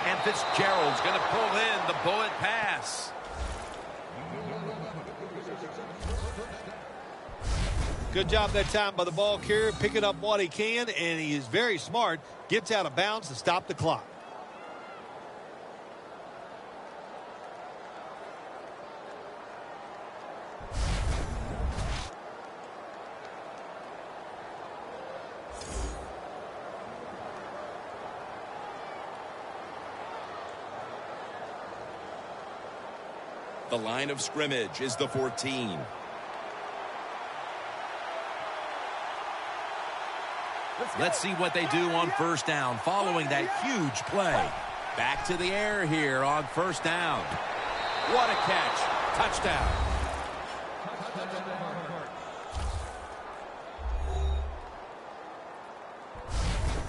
C: And Fitzgerald's going to pull in the bullet pass.
D: Good job that time by the ball carrier, picking up what he can, and he is very smart. Gets out of bounds to stop the clock.
C: The line of scrimmage is the 14. Let's see what they do on first down following that huge play. Back to the air here on first down. What a catch. Touchdown.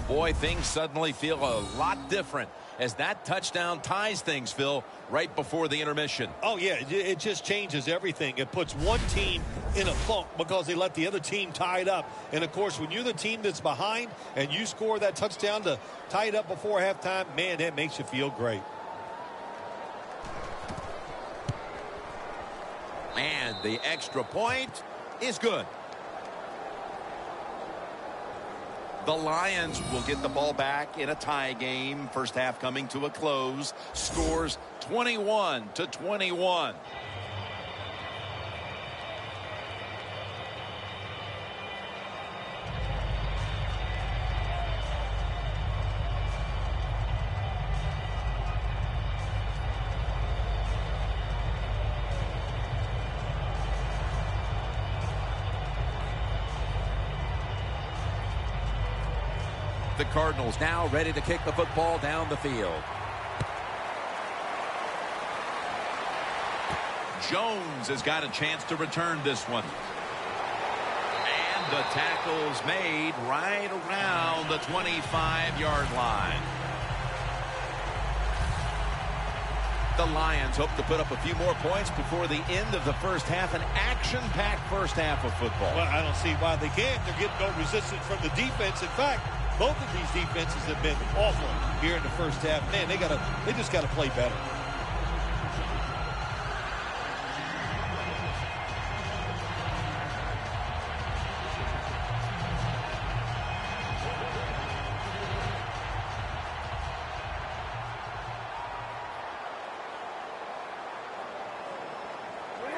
C: Boy, things suddenly feel a lot different as that touchdown ties things, Phil, right before the intermission.
D: Oh, yeah, it just changes everything. It puts one team in a funk because they let the other team tie it up. And, of course, when you're the team that's behind and you score that touchdown to tie it up before halftime, man, that makes you feel great.
C: And the extra point is good. The Lions will get the ball back in a tie game. First half coming to a close. Scores 21-21. The Cardinals now ready to kick the football down the field. Jones has got a chance to return this one. And the tackle's made right around the 25-yard line. The Lions hope to put up a few more points before the end of the first half. An action-packed first half of football.
D: Well, I don't see why they can't. They're getting no resistance from the defense. In fact, both of these defenses have been awful here in the first half. Man, they just got to play better.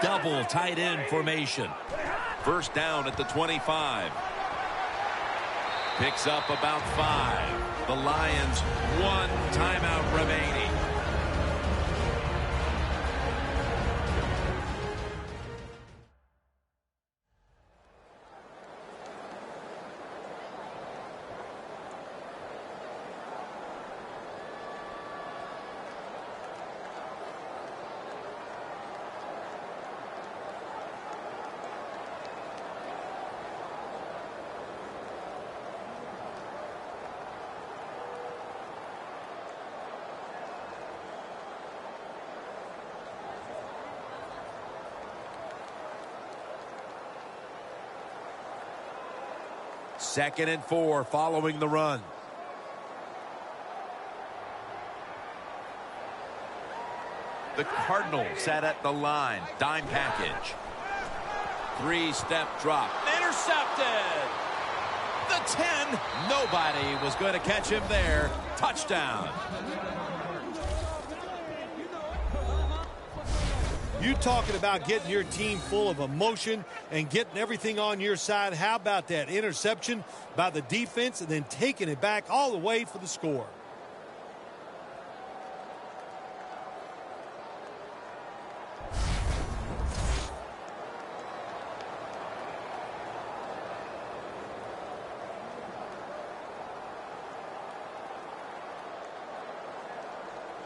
C: Double tight end formation. First down at the 25. Picks up about 5. The Lions, 1 timeout remaining. Second and 4 following the run. The Cardinals sat at the line. Dime package. 3-step drop. Intercepted. The 10. Nobody was going to catch him there. Touchdown.
D: You talking about getting your team full of emotion and getting everything on your side. How about that interception by the defense and then taking it back all the way for the score?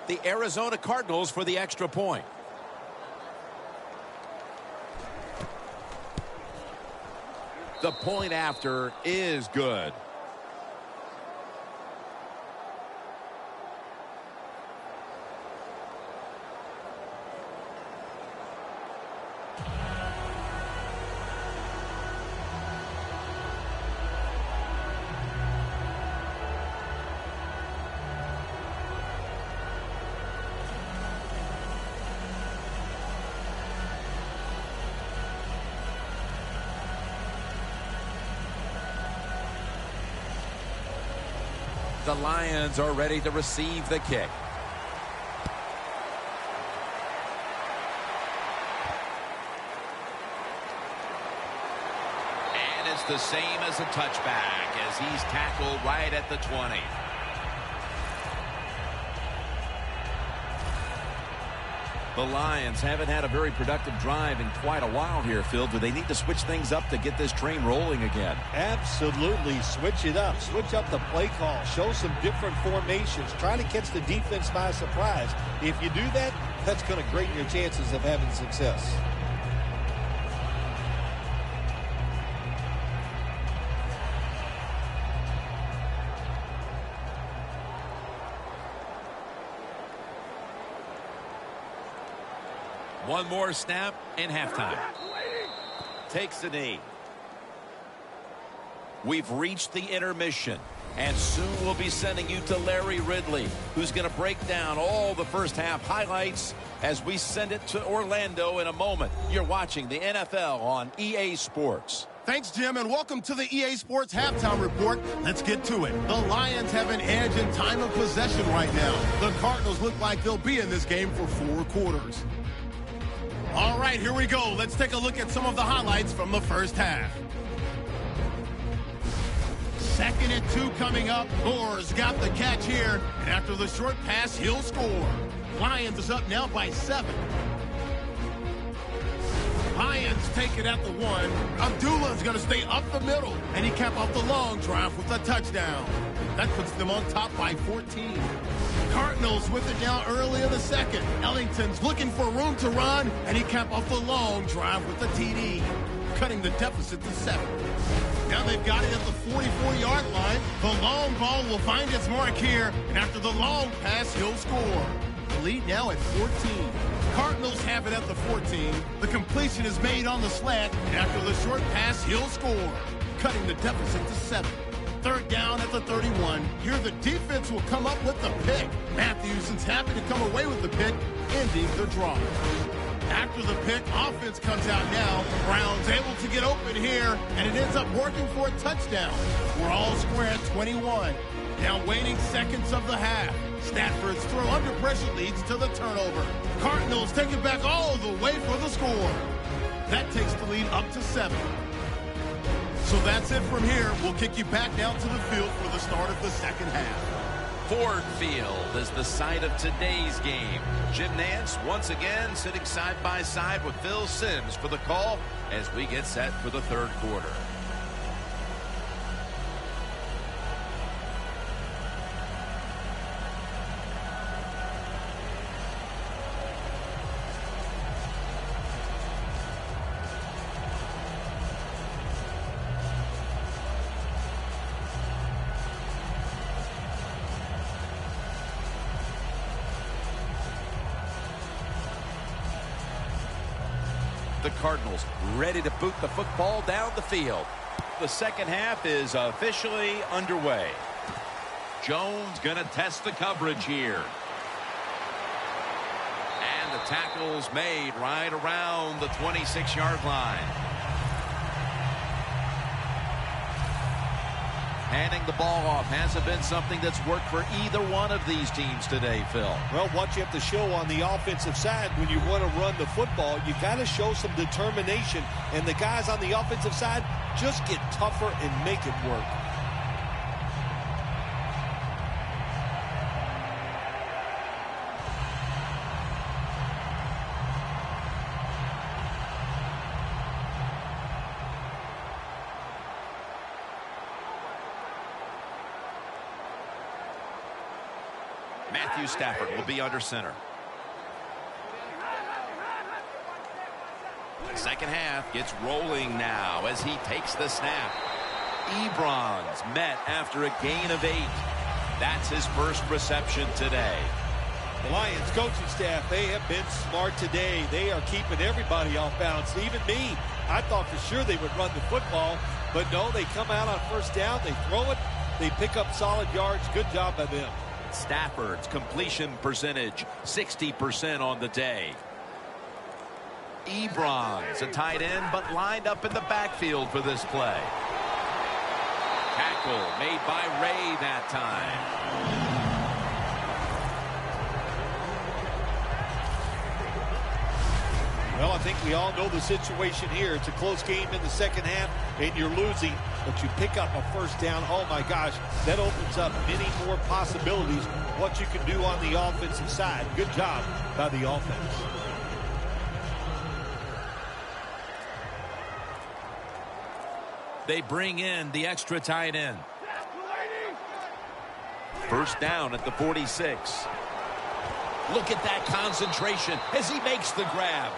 C: The Arizona Cardinals for the extra point. The point after is good.
B: The Lions are ready to receive the kick.
C: And it's the same as a touchback as he's tackled right at the 20.
B: The Lions haven't had a very productive drive in quite a while here, Phil. Do they need to switch things up to get this train rolling again?
D: Absolutely. Switch it up. Switch up the play call. Show some different formations. Try to catch the defense by surprise. If you do that, that's going to greaten your chances of having success.
B: One more snap and halftime.
C: Takes the knee. We've reached the intermission, and soon we'll be sending you to Larry Ridley, who's going to break down all the first half highlights as we send it to Orlando in a moment. You're watching the NFL on EA Sports.
A: Thanks, Jim, and welcome to the EA Sports Halftime Report. Let's get to it. The Lions have an edge in time of possession right now. The Cardinals look like they'll be in this game for 4 quarters. All right, here we go. Let's take a look at some of the highlights from the first half. 2nd and 2 coming up. Moore's got the catch here, and after the short pass, he'll score. Lions is up now by 7. Lions take it at the 1. Abdullah's going to stay up the middle, and he capped off the long drive with a touchdown. That puts them on top by 14. Cardinals with it down early in the 2nd. Ellington's looking for room to run, and he capped off the long drive with a TD, cutting the deficit to 7. Now they've got it at the 44-yard line. The long ball will find its mark here, and after the long pass, he'll score. The lead now at 14. Cardinals have it at the 14. The completion is made on the slant, and after the short pass, he'll score, cutting the deficit to 7. 3rd down at the 31. Here the defense will come up with the pick. Matthewson's happy to come away with the pick, ending the drive. After the pick, offense comes out now. Brown's able to get open here, and it ends up working for a touchdown. We're all square at 21. Now waning seconds of the half. Stafford's throw under pressure leads to the turnover. Cardinals take it back all the way for the score. That takes the lead up to 7. So that's it from here. We'll kick you back down to the field for the start of the second half.
C: Ford Field is the site of today's game. Jim Nance once again sitting side by side with Phil Simms for the call as we get set for the 3rd quarter.
B: The Cardinals ready to boot the football down the field.
C: The second half is officially underway. Jones going to test the coverage here. And the tackle's made right around the 26-yard line. Handing the ball off hasn't been something that's worked for either one of these teams today, Phil.
D: Well, what you have to show on the offensive side when you want to run the football, you got to show some determination. And the guys on the offensive side just get tougher and make it work.
C: Matthew Stafford will be under center. The second half gets rolling now as he takes the snap. Ebron's met after a gain of 8. That's his first reception today.
D: The Lions coaching staff, they have been smart today. They are keeping everybody off balance, even me. I thought for sure they would run the football, but no, they come out on 1st down, they throw it, they pick up solid yards. Good job by them.
C: Stafford's completion percentage, 60% on the day. Ebron's a tight end, but lined up in the backfield for this play.
B: Tackle made by Ray that time.
D: Well, I think we all know the situation here. It's a close game in the second half, and you're losing, but you pick up a first down. Oh, my gosh, that opens up many more possibilities what you can do on the offensive side. Good job by the offense.
B: They bring in the extra tight end. First down at the 46. Look at that concentration as he makes the grab.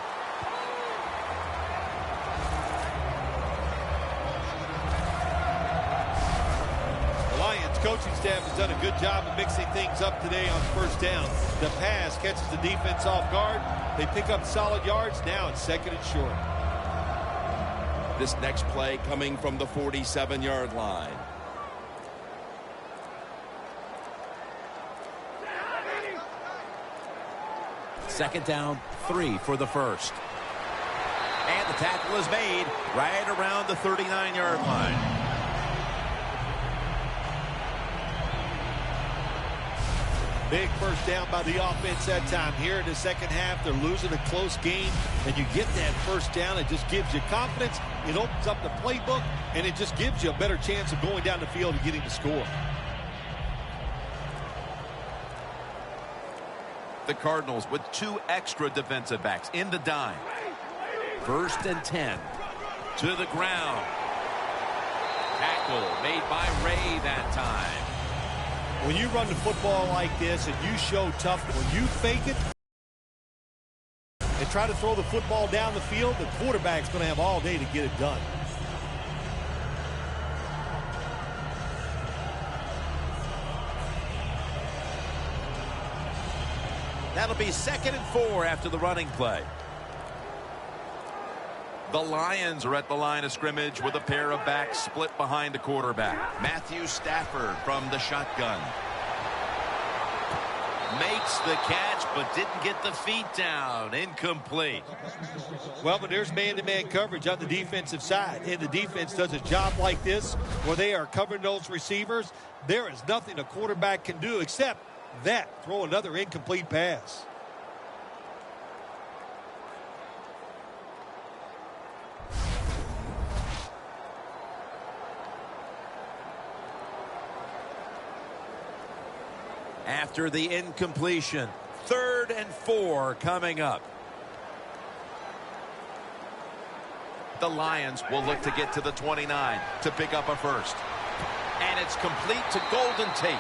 D: Coaching staff has done a good job of mixing things up today on first down. The pass catches the defense off guard. They pick up solid yards. Now it's second and short.
C: This next play coming from the 47-yard line.
B: Second down, 3 for the first. And the tackle is made right around the 39-yard line.
D: Big first down by the offense that time. Here in the second half, they're losing a close game, and you get that first down. It just gives you confidence. It opens up the playbook, and it just gives you a better chance of going down the field and getting the score.
C: The Cardinals with 2 extra defensive backs in the dime.
B: First and 10. To the ground. Tackle made by Ray that time.
D: When you run the football like this and you show toughness, when you fake it and try to throw the football down the field, the quarterback's going to have all day to get it done.
B: That'll be 2nd and 4 after the running play.
C: The Lions are at the line of scrimmage with a pair of backs split behind the quarterback. Matthew Stafford from the shotgun. Makes the catch, but didn't get the feet down. Incomplete.
D: Well, but there's man-to-man coverage on the defensive side. And the defense does a job like this where they are covering those receivers. There is nothing a quarterback can do except that, throw another incomplete pass.
B: After the incompletion, 3rd and 4 coming up.
C: The Lions will look to get to the 29 to pick up a first. And it's complete to Golden Tate.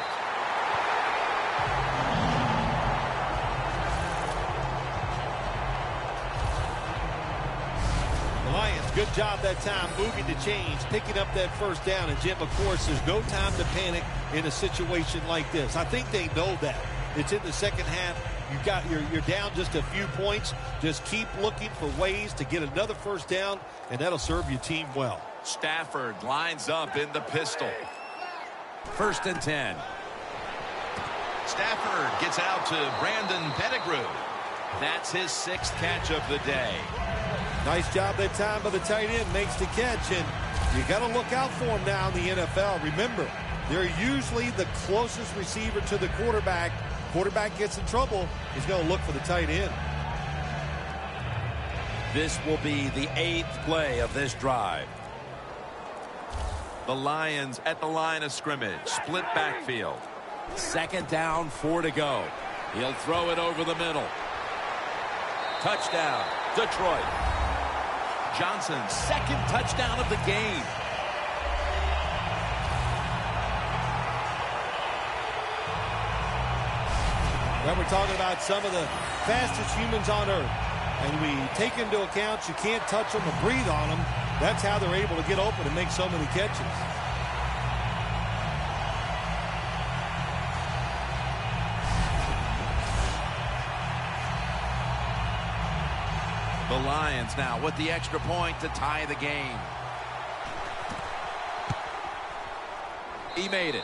D: The Lions, good job that time moving the chains, picking up that first down. And, Jim, of course, there's no time to panic in a situation like this. I think they know that. It's in the second half. You're down just a few points. Just keep looking for ways to get another first down, and that'll serve your team well.
C: Stafford lines up in the pistol.
B: 1st and 10.
C: Stafford gets out to Brandon Pettigrew. That's his 6th catch of the day.
D: Nice job that time by the tight end. Makes the catch, and you got to look out for him now in the NFL. Remember, they're usually the closest receiver to the quarterback. Quarterback gets in trouble, he's going to look for the tight end.
B: This will be the 8th play of this drive.
C: The Lions at the line of scrimmage. Split backfield.
B: 2nd down, 4 to go. He'll throw it over the middle. Touchdown, Detroit.
C: Johnson's 2nd touchdown of the game.
D: Well, we're talking about some of the fastest humans on earth. And we take into account you can't touch them or breathe on them. That's how they're able to get open and make so many catches.
C: The Lions now with the extra point to tie the game.
B: He made it.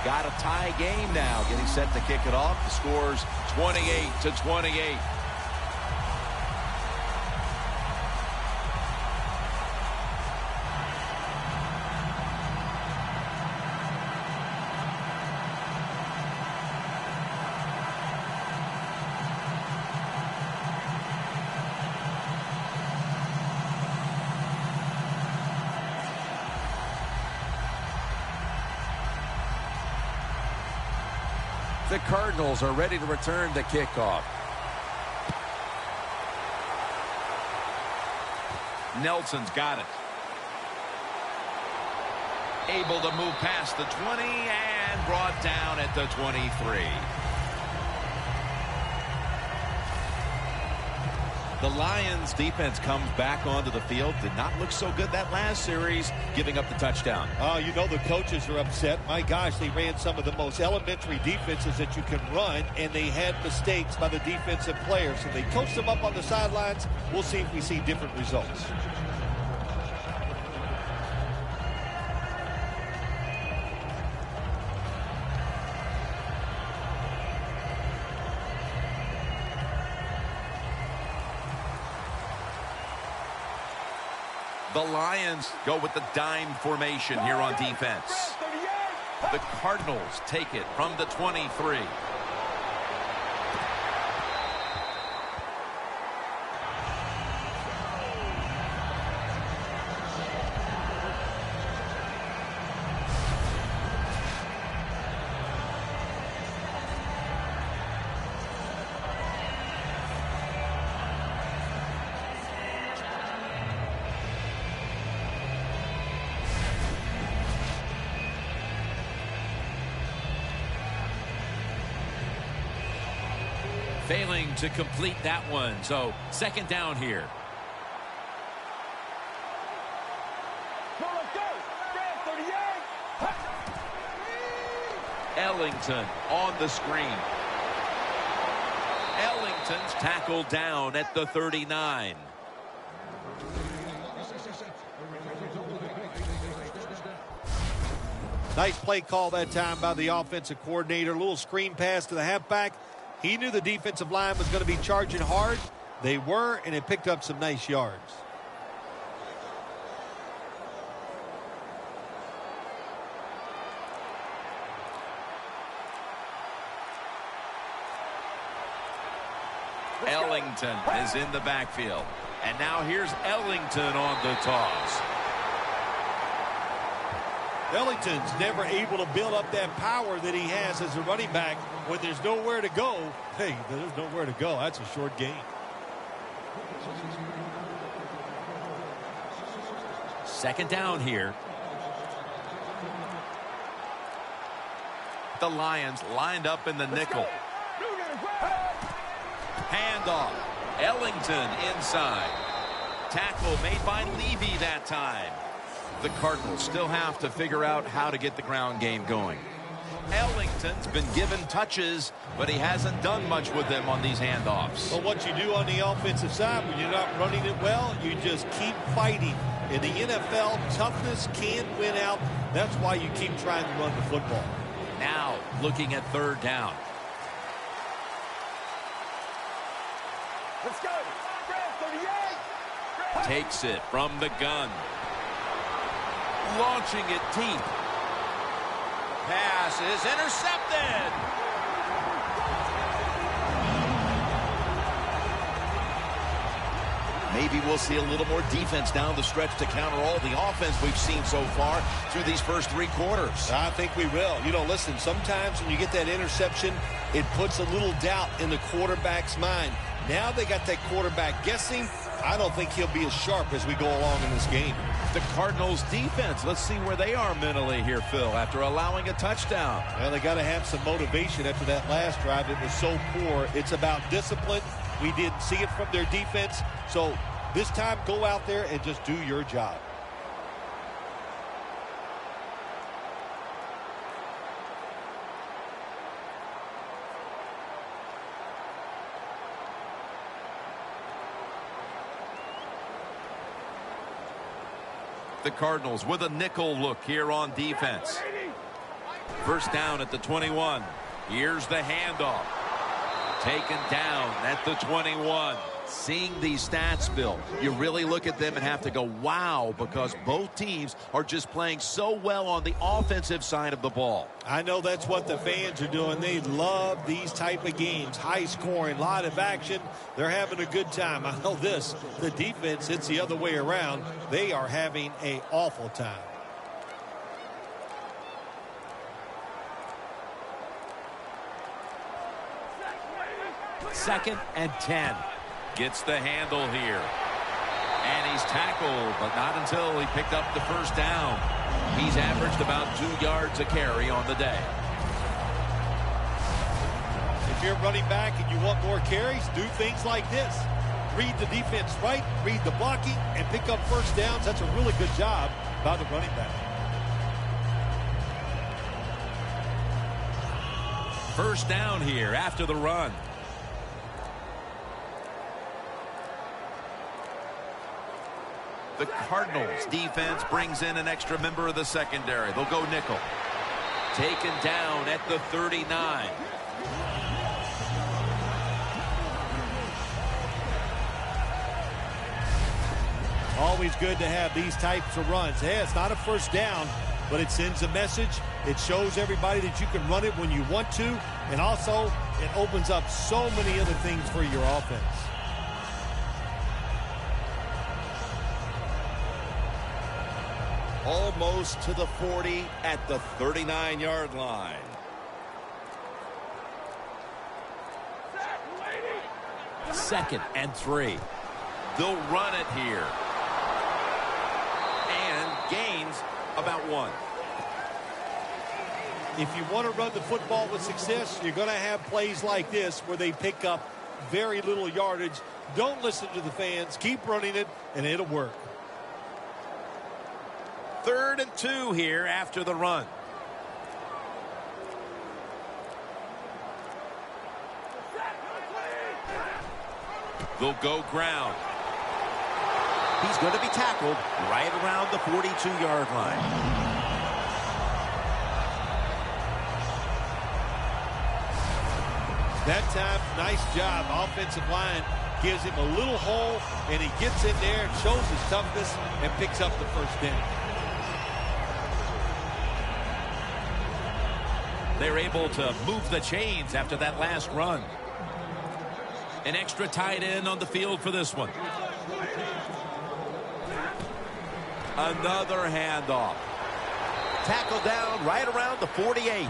C: Got a tie game now. Getting set to kick it off. The score's 28-28.
B: The Cardinals are ready to return the kickoff.
C: Nelson's got it. Able to move past the 20 and brought down at the 23. The Lions defense comes back onto the field. Did not look so good that last series, giving up the touchdown.
D: Oh, you know the coaches are upset. My gosh, they ran some of the most elementary defenses that you can run, and they had mistakes by the defensive players. So they coached them up on the sidelines. We'll see if we see different results.
C: The Lions go with the dime formation here on defense. The Cardinals take it from the 23.
B: Failing to complete that one. So second down here.
C: Ellington on the screen. Ellington's tackled down at the 39.
D: Nice play call that time by the offensive coordinator. A little screen pass to the halfback. He knew the defensive line was going to be charging hard. They were, and it picked up some nice yards.
C: Ellington is in the backfield. And now here's Ellington on the toss.
D: Ellington's never able to build up that power that he has as a running back. When there's nowhere to go, hey, there's nowhere to go. That's a short gain.
B: Second down here.
C: The Lions lined up in the nickel. Handoff. Ellington inside. Tackle made by Levy that time. The Cardinals still have to figure out how to get the ground game going. Ellington's been given touches, but he hasn't done much with them on these handoffs.
D: But what you do on the offensive side when you're not running it well, you just keep fighting. In the NFL, toughness can win out. That's why you keep trying to run the football.
B: Now looking at third down.
E: Let's go. 38.
B: Takes it from the gun. Launching it deep. Pass is intercepted.
C: Maybe we'll see a little more defense down the stretch to counter all the offense we've seen so far through these first three quarters.
D: I think we will. You know, listen, sometimes when you get that interception, it puts a little doubt in the quarterback's mind. Now they got that quarterback guessing. I don't think he'll be as sharp as we go along in this game.
C: The Cardinals defense, let's see where they are mentally here, Phil, after allowing a touchdown.
D: Well, they got to have some motivation after that last drive. It was so poor. It's about discipline. We didn't see it from their defense. So this time, go out there and just do your job.
C: The Cardinals with a nickel look here on defense. First down at the 21. Here's the handoff. Taken down at the 21. Seeing these stats, Bill, you really look at them and have to go, wow, because both teams are just playing so well on the offensive side of the ball.
D: I know that's what the fans are doing. They love these type of games. High scoring, lot of action. They're having a good time. I know this. The defense, it's the other way around. They are having an awful time.
B: 2nd and 10.
C: Gets the handle here. And he's tackled, but not until he picked up the first down. He's averaged about 2 yards a carry on the day.
D: If you're running back and you want more carries, do things like this. Read the defense right, read the blocking, and pick up first downs. That's a really good job by the running back.
B: First down here after the run.
C: The Cardinals defense brings in an extra member of the secondary. They'll go nickel. Taken down at the 39.
D: Always good to have these types of runs. Hey, it's not a first down, but it sends a message. It shows everybody that you can run it when you want to, and also it opens up so many other things for your offense.
C: Almost to the 40 at the 39-yard line.
B: Second and 3.
C: They'll run it here. And gains about 1.
D: If you want to run the football with success, you're going to have plays like this where they pick up very little yardage. Don't listen to the fans. Keep running it, and it'll work.
B: 3rd and 2 here after the run.
C: They'll go ground.
B: He's going to be tackled right around the 42-yard line.
D: That time, nice job. Offensive line gives him a little hole, and he gets in there, shows his toughness, and picks up the first down.
B: They're able to move the chains after that last run. An extra tight end on the field for this one.
C: Another handoff.
B: Tackled down right around the 48.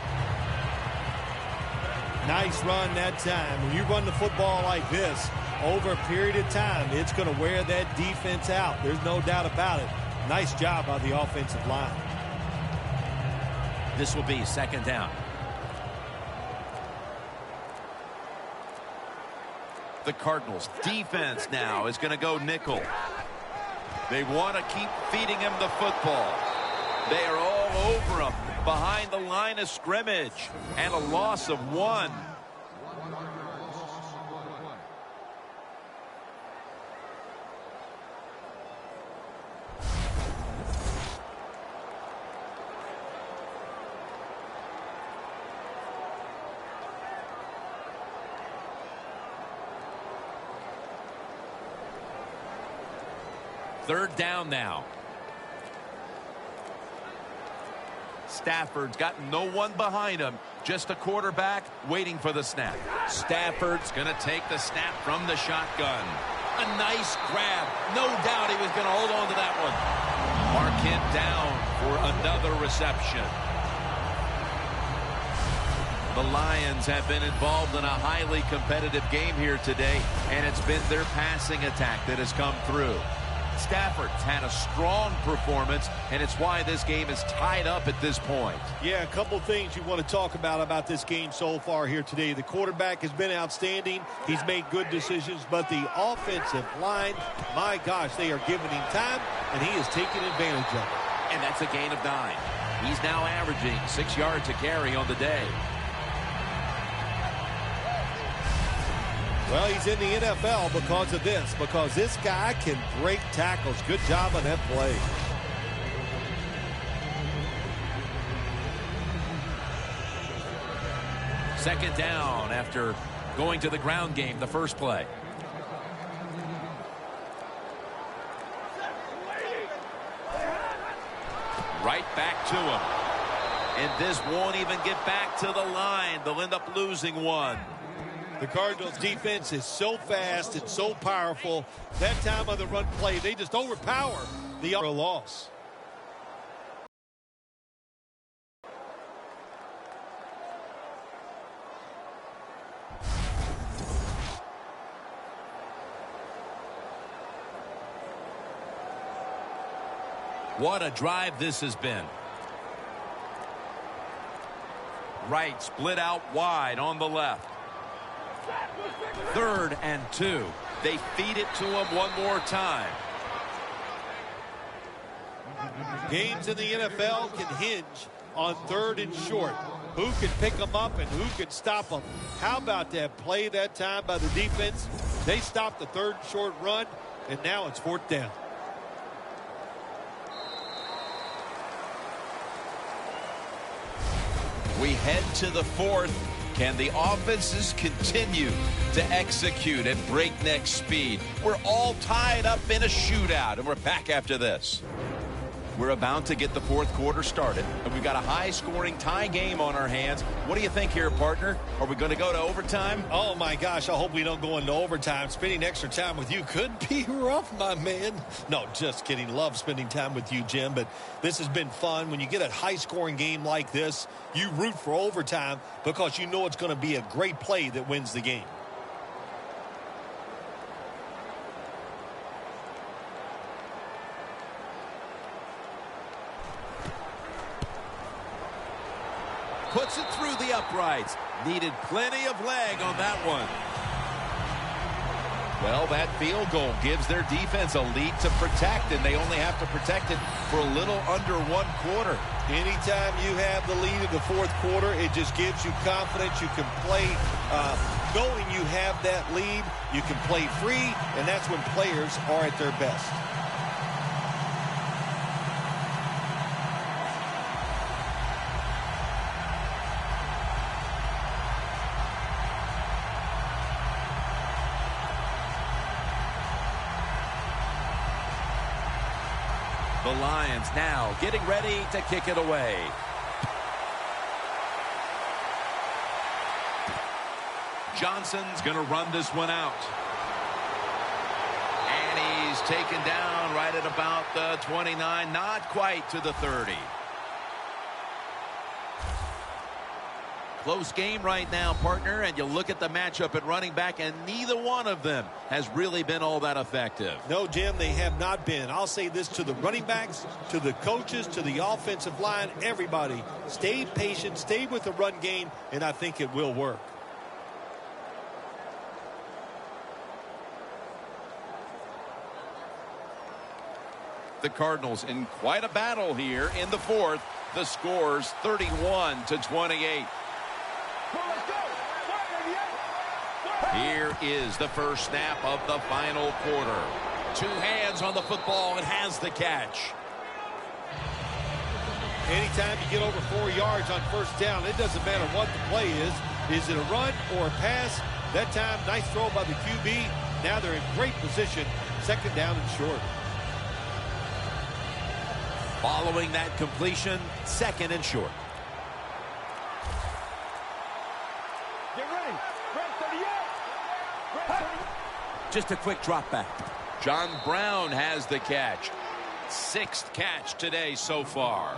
D: Nice run that time. When you run the football like this, over a period of time, it's going to wear that defense out. There's no doubt about it. Nice job by the offensive line.
B: This will be 2nd down.
C: The Cardinals defense now is going to go nickel. They want to keep feeding him the football. They are all over him behind the line of scrimmage, and a loss of 1.
B: Third down now.
C: Stafford's got no one behind him, just a quarterback waiting for the snap. Stafford's going to take the snap from the shotgun. A nice grab. No doubt he was going to hold on to that one. Marquette down for another reception. The Lions have been involved in a highly competitive game here today, and it's been their passing attack that has come through. Stafford's had a strong performance, and it's why this game is tied up at this point.
D: Yeah, a couple things you want to talk about this game so far here today. The quarterback has been outstanding. He's made good decisions, but the offensive line, my gosh, they are giving him time, and he is taking advantage of it.
B: And that's a gain of 9. He's now averaging 6 yards a carry on the day.
D: Well, he's in the NFL because of this, because this guy can break tackles. Good job on that play.
B: Second down after going to the ground game the first play.
C: Right back to him. And this won't even get back to the line. They'll end up losing 1.
D: The Cardinals defense is so fast and so powerful. That time on the run play, they just overpower the loss.
B: What a drive this has been. Right, split out wide on the left. 3rd and 2. They feed it to him one more time.
D: Games in the NFL can hinge on 3rd and short. Who can pick them up and who can stop them? How about that play that time by the defense? They stopped the 3rd and short run, and now it's 4th down.
C: We head to the 4th. Can the offenses continue to execute at breakneck speed? We're all tied up in a shootout, and we're back after this. We're about to get the 4th quarter started, and we've got a high-scoring tie game on our hands. What do you think here, partner? Are we going to go to overtime?
D: Oh, my gosh, I hope we don't go into overtime. Spending extra time with you could be rough, my man. No, just kidding. Love spending time with you, Jim, but this has been fun. When you get a high-scoring game like this, you root for overtime because you know it's going to be a great play that wins the game.
B: Puts it through the uprights. Needed plenty of leg on that one.
C: Well, that field goal gives their defense a lead to protect, and they only have to protect it for a little under 1 quarter.
D: Anytime you have the lead in the 4th quarter, it just gives you confidence. You can play knowing you have that lead. You can play free, and that's when players are at their best.
B: The Lions now getting ready to kick it away. Johnson's going to run this one out.
C: And he's taken down right at about the 29, not quite to the 30.
B: Close game right now, partner, and you look at the matchup at running back, and neither one of them has really been all that effective.
D: No, Jim, they have not been. I'll say this to the running backs, to the coaches, to the offensive line, everybody. Stay patient, stay with the run game, and I think it will work.
C: The Cardinals in quite a battle here in the 4th. The score's 31-28. Here is the first snap of the final quarter.
B: 2 hands on the football and has the catch.
D: Anytime you get over 4 yards on 1st down, it doesn't matter what the play is. Is it a run or a pass? That time, nice throw by the QB. Now they're in great position. 2nd down and short.
B: Following that completion, 2nd and short.
E: Get ready. Red 38.
B: Just a quick drop back.
C: John Brown has the catch. 6th catch today so far.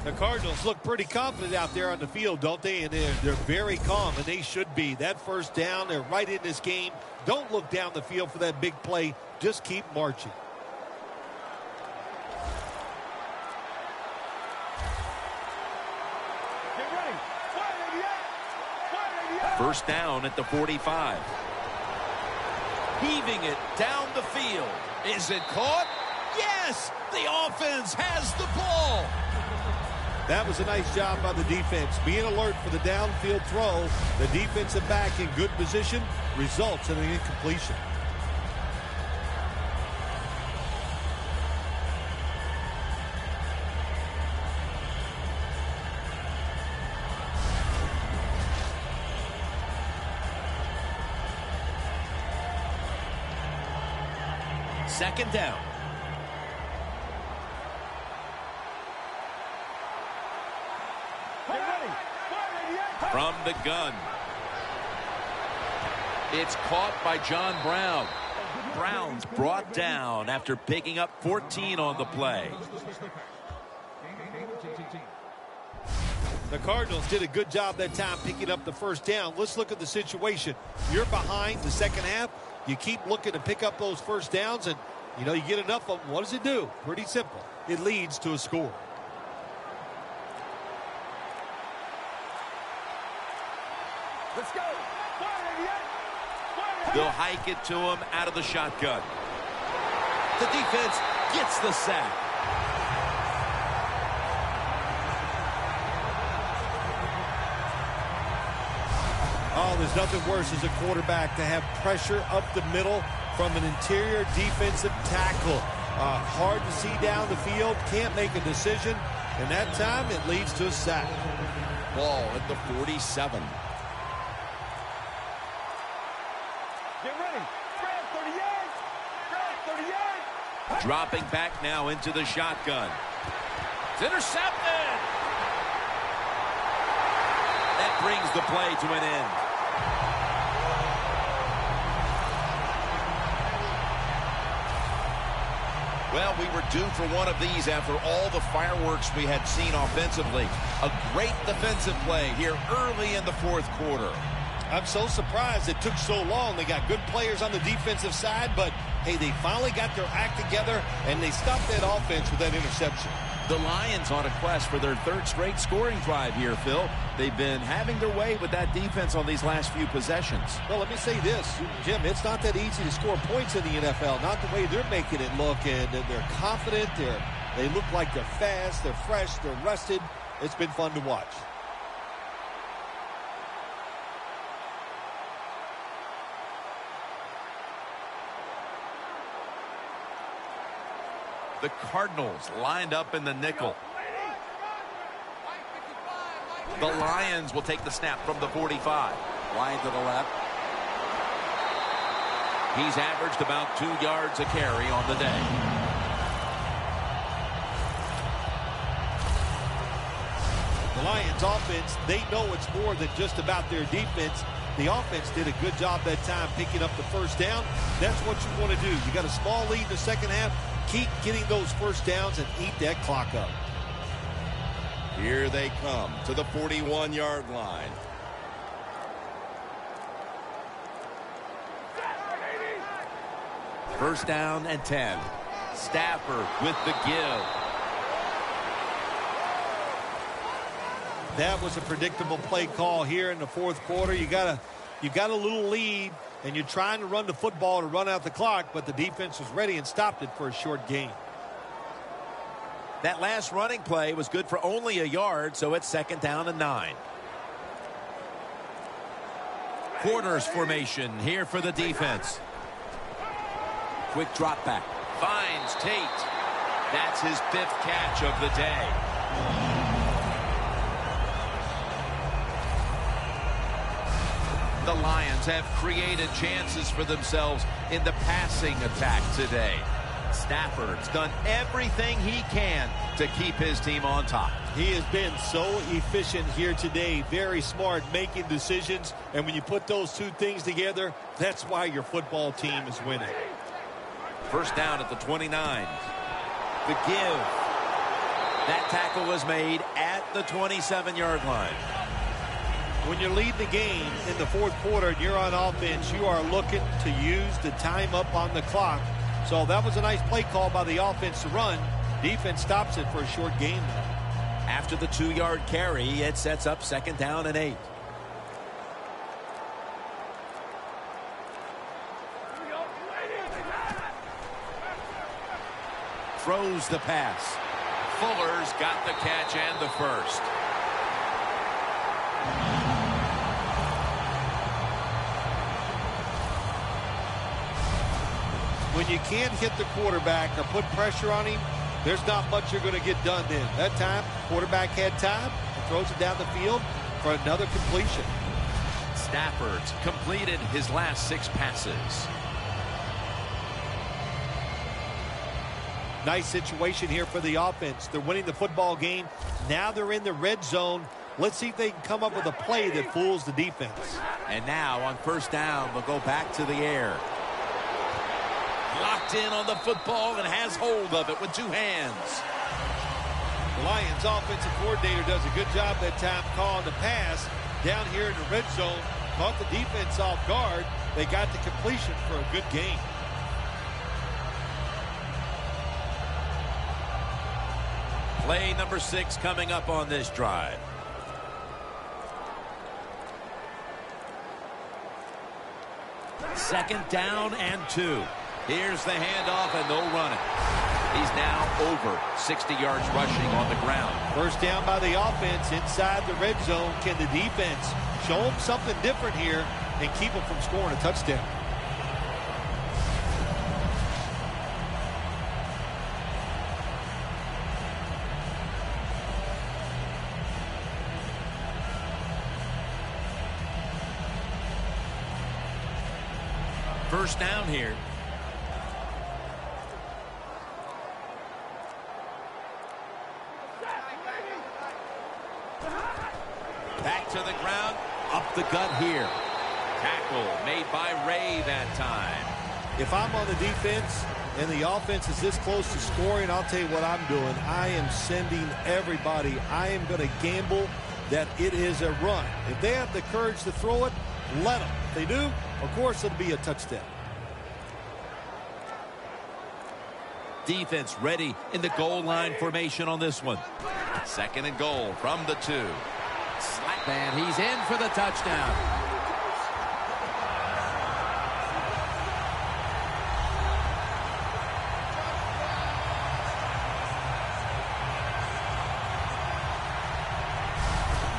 D: The Cardinals look pretty confident out there on the field, don't they? And they're very calm, and they should be. That 1st down, they're right in this game. Don't look down the field for that big play. Just keep marching.
E: Get ready. 188.
B: 1st down at the 45. Heaving it down the field. Is it caught? Yes! The offense has the ball.
D: That was a nice job by the defense. Being alert for the downfield throw. The defensive back in good position results in an incompletion.
B: Second down.
E: Get ready. 188.
B: From the gun. It's caught by John Brown. Brown's brought down after picking up 14 on the play.
D: The Cardinals did a good job that time picking up the 1st down. Let's look at the situation. You're behind the 2nd half. You keep looking to pick up those first downs, and, you know, you get enough of them. What does it do? Pretty simple. It leads to a score.
E: Let's go.
C: They'll hike it to him out of the shotgun. The defense gets the sack.
D: Oh, there's nothing worse as a quarterback to have pressure up the middle from an interior defensive tackle. Hard to see down the field, can't make a decision, and that time it leads to a sack.
C: Ball at the 47.
E: Get ready. Grab 30 yards. Grab 30 yards.
C: Dropping back now into the shotgun.
B: It's intercepted.
C: That brings the play to an end. Well, we were due for one of these after all the fireworks we had seen offensively. A great defensive play here early in the fourth quarter.
D: I'm so surprised it took so long. They got good players on the defensive side, but, hey, they finally got their act together, and they stopped that offense with that interception.
C: The Lions on a quest for their third straight scoring drive here, Phil. They've been having their way with that defense on these last few possessions.
D: Well, let me say this, Jim, it's not that easy to score points in the NFL, not the way they're making it look, and they're confident, they look like they're fast, they're fresh, they're rested. It's been fun to watch.
C: The Cardinals lined up in the nickel. The Lions will take the snap from the 45.
B: Line to the left.
C: He's averaged about 2 yards a carry on the day.
D: The Lions offense, they know it's more than just about their defense. The offense did a good job that time picking up the first down. That's what you want to do. You got a small lead in the second half. Keep getting those first downs and eat that clock up.
C: Here they come to the 41-yard line.
B: First down and 10.
C: Stafford with the give.
D: That was a predictable play call here in the fourth quarter. You got a little lead, and you're trying to run the football to run out the clock, but the defense was ready and stopped it for a short gain.
B: That last running play was good for only a yard, so it's second down and 9.
C: Quarters formation here for the defense.
B: Quick drop back.
C: Finds Tate. That's his 5th catch of the day. The Lions have created chances for themselves in the passing attack today. Stafford's done everything he can to keep his team on top.
D: He has been so efficient here today. Very smart, making decisions. And when you put those two things together, that's why your football team is winning.
B: First down at the 29. The give. That tackle was made at the 27-yard line.
D: When you're leading the game in the fourth quarter and you're on offense, you are looking to use the time up on the clock. So that was a nice play call by the offense to run. Defense stops it for a short gain.
B: After the 2-yard carry, it sets up second down and 8.
C: Throws the pass. Fuller's got the catch and the first.
D: When you can't hit the quarterback or put pressure on him, there's not much you're going to get done then. That time, quarterback had time, throws it down the field for another completion.
C: Stafford's completed his last 6 passes.
D: Nice situation here for the offense. They're winning the football game. Now they're in the red zone. Let's see if they can come up with a play that fools the defense.
B: And now on first down, they'll go back to the air.
C: Locked in on the football and has hold of it with 2 hands.
D: The Lions offensive coordinator does a good job that time calling the pass down here in the red zone. Caught the defense off guard. They got the completion for a good gain.
B: Play number 6 coming up on this drive. Second down and 2. Here's the handoff, and they'll run it. He's now over 60 yards rushing on the ground.
D: First down by the offense inside the red zone. Can the defense show them something different here and keep them from scoring a touchdown?
B: First down here. Back to the ground, up the gut here. Tackle made by Ray that time.
D: If I'm on the defense and the offense is this close to scoring, I'll tell you what I'm doing. I am sending everybody. I am going to gamble that it is a run. If they have the courage to throw it, let them. If they do, of course it'll be a touchdown.
B: Defense ready in the goal line formation on this one.
C: Second and goal from the 2.
B: Slap man, he's in for the touchdown.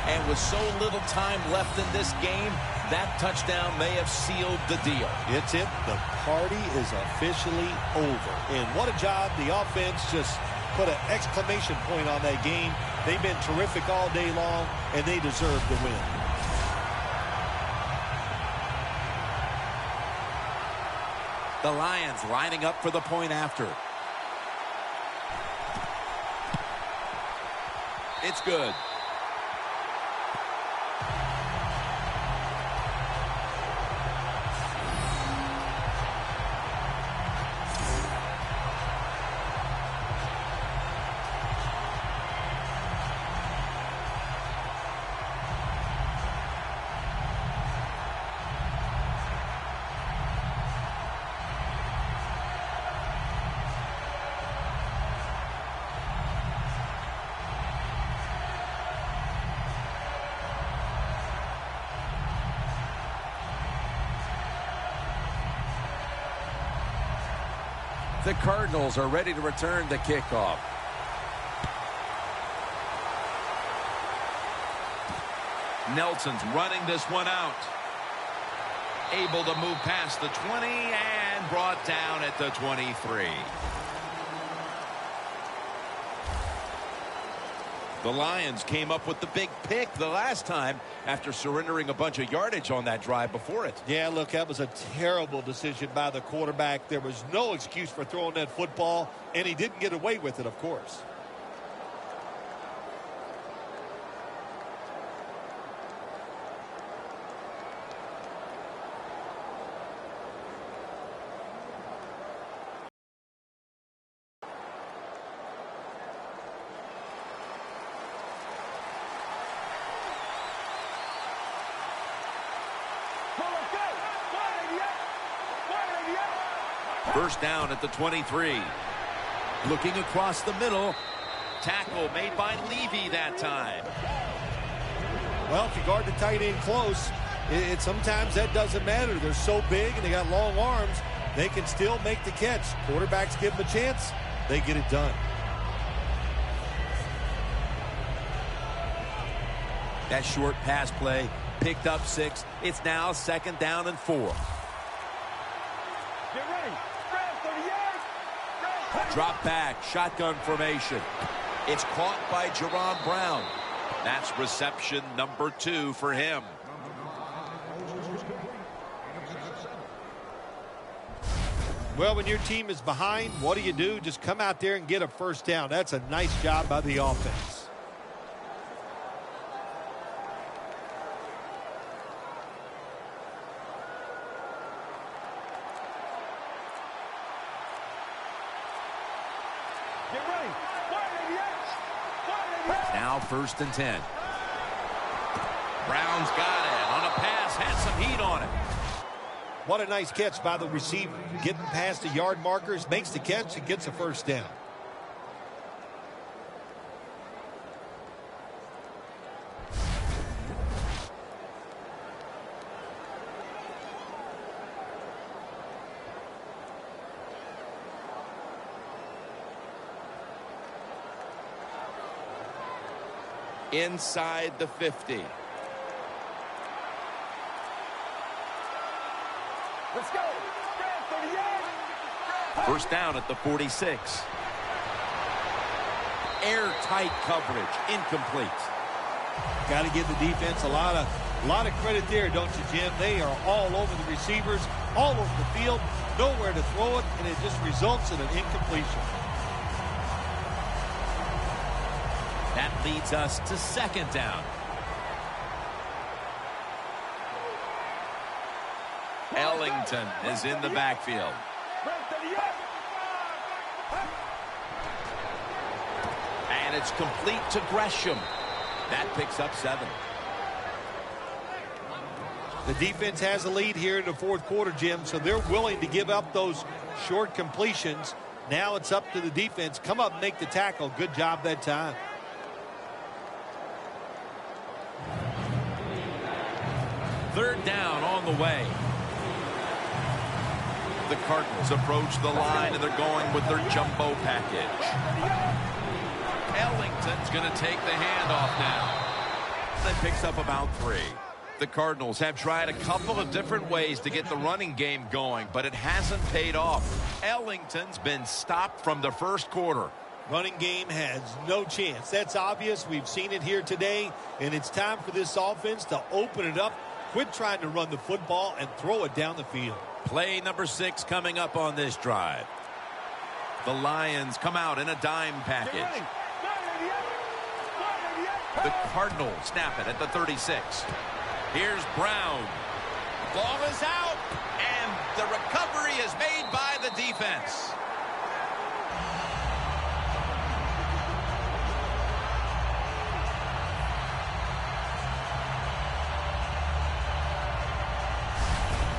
B: And with so little time left in this game, that touchdown may have sealed the deal.
D: It's it. The party is officially over. And what a job. The offense just put an exclamation point on that game. They've been terrific all day long, and they deserve the win.
B: The Lions lining up for the point after. It's good. The Cardinals are ready to return the kickoff. Nelson's running this one out. Able to move past the 20 and brought down at the 23. The Lions came up with the big pick the last time after surrendering a bunch of yardage on that drive before it.
D: Yeah, look, that was a terrible decision by the quarterback. There was no excuse for throwing that football, and he didn't get away with it, of course.
B: First down at the 23. Looking across the middle. Tackle made by Levy that time.
D: Well, if you guard the tight end close, sometimes that doesn't matter. They're so big and they got long arms, they can still make the catch. Quarterbacks give them a chance, they get it done.
B: That short pass play picked up 6. It's now second down and 4.
E: Get ready.
B: Drop back, shotgun formation. It's caught by Jerron Brown.
C: That's reception number 2 for him.
D: Well, when your team is behind, what do? Just come out there and get a first down. That's a nice job by the offense.
B: Now first and 10.
C: Brown's got it on a pass, had some heat on it.
D: What a nice catch by the receiver. Getting past the yard markers, makes the catch, and gets a first down.
C: Inside the 50.
E: Let's go.
B: First down at the 46. Airtight coverage. Incomplete.
D: Got to give the defense a lot of credit there, don't you, Jim? They are all over the receivers, all over the field, nowhere to throw it, and it just results in an incompletion.
B: That leads us to second down.
C: Ellington is in the backfield.
B: And it's complete to Gresham.
C: That picks up 7.
D: The defense has a lead here in the fourth quarter, Jim, so they're willing to give up those short completions. Now it's up to the defense. Come up and make the tackle. Good job that time.
B: Third down on the way.
C: The Cardinals approach the line, and they're going with their jumbo package. Ellington's going to take the handoff now. That picks up about 3. The Cardinals have tried a couple of different ways to get the running game going, but it hasn't paid off. Ellington's been stopped from the first quarter.
D: Running game has no chance. That's obvious. We've seen it here today, and it's time for this offense to open it up, quit trying to run the football, and throw it down the field.
B: Play number 6 coming up on this drive.
C: The Lions come out in a dime package. The Cardinals snap it at the 36. Here's Brown. Ball is out, and the recovery is made by the defense.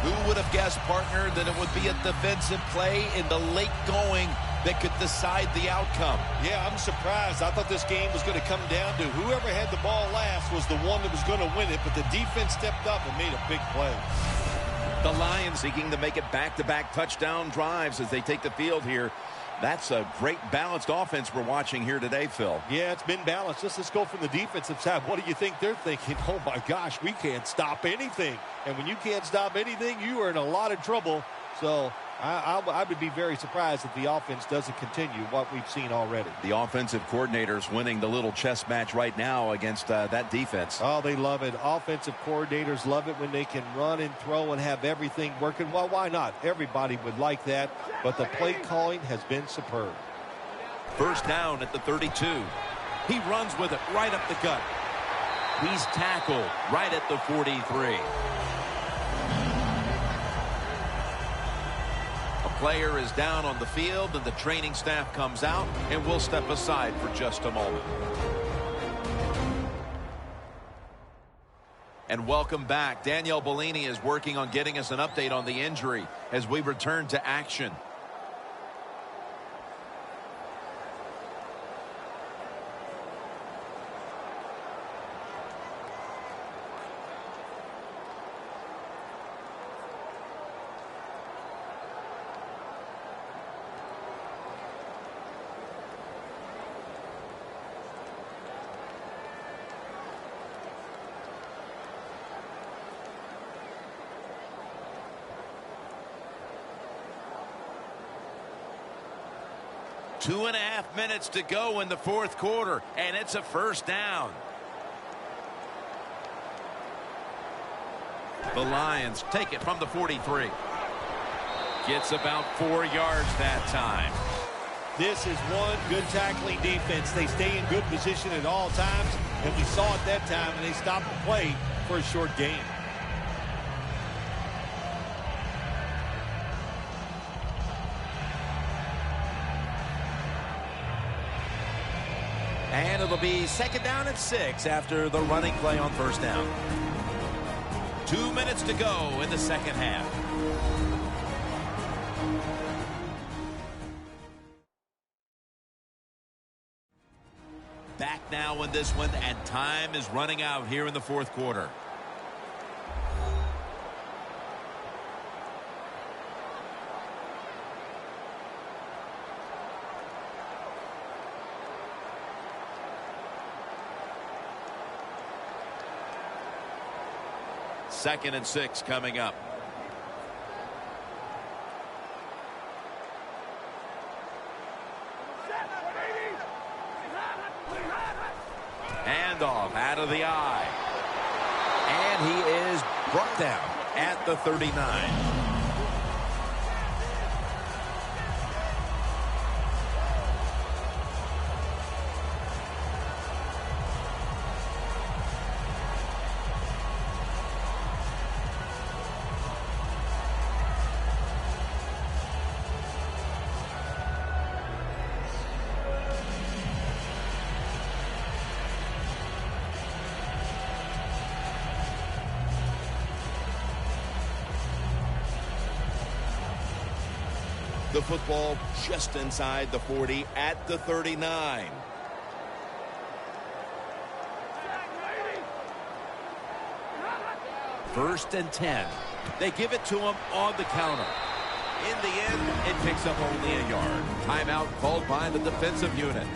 C: Who would have guessed, partner, that it would be a defensive play in the late going that could decide the outcome?
D: Yeah, I'm surprised. I thought this game was going to come down to whoever had the ball last was the one that was going to win it, but the defense stepped up and made a big play.
C: The Lions seeking to make it back-to-back touchdown drives as they take the field here. That's a great balanced offense we're watching here today, Phil.
D: Yeah, it's been balanced. Let's go from the defensive side. What do you think they're thinking? Oh, my gosh, we can't stop anything. And when you can't stop anything, you are in a lot of trouble. So I would be very surprised if the offense doesn't continue what we've seen already.
C: The offensive coordinator's winning the little chess match right now against that defense.
D: Oh, they love it. Offensive coordinators love it when they can run and throw and have everything working. Well, why not? Everybody would like that, but the play calling has been superb.
B: First down at the 32. He runs with it right up the gut. He's tackled right at the 43.
C: Player is down on the field, and the training staff comes out, and we'll step aside for just a moment. And welcome back. Danielle Bellini is working on getting us an update on the injury as we return to action. Two and a half minutes to go in the fourth quarter, and it's a first down. The Lions take it from the 43. Gets about 4 yards that time.
D: This is one good tackling defense. They stay in good position at all times, and we saw it that time, and they stopped the play for a short gain.
B: And it'll be second down and 6 after the running play on first down.
C: 2 minutes to go in the second half. Back now in this one, and time is running out here in the fourth quarter. Second and 6 coming up. Handoff out of the eye. And he is brought down at the 39. The football just inside the 40 at the 39. First and 10. They give it to him on the counter. In the end, it picks up only a yard. Timeout called by the defensive unit.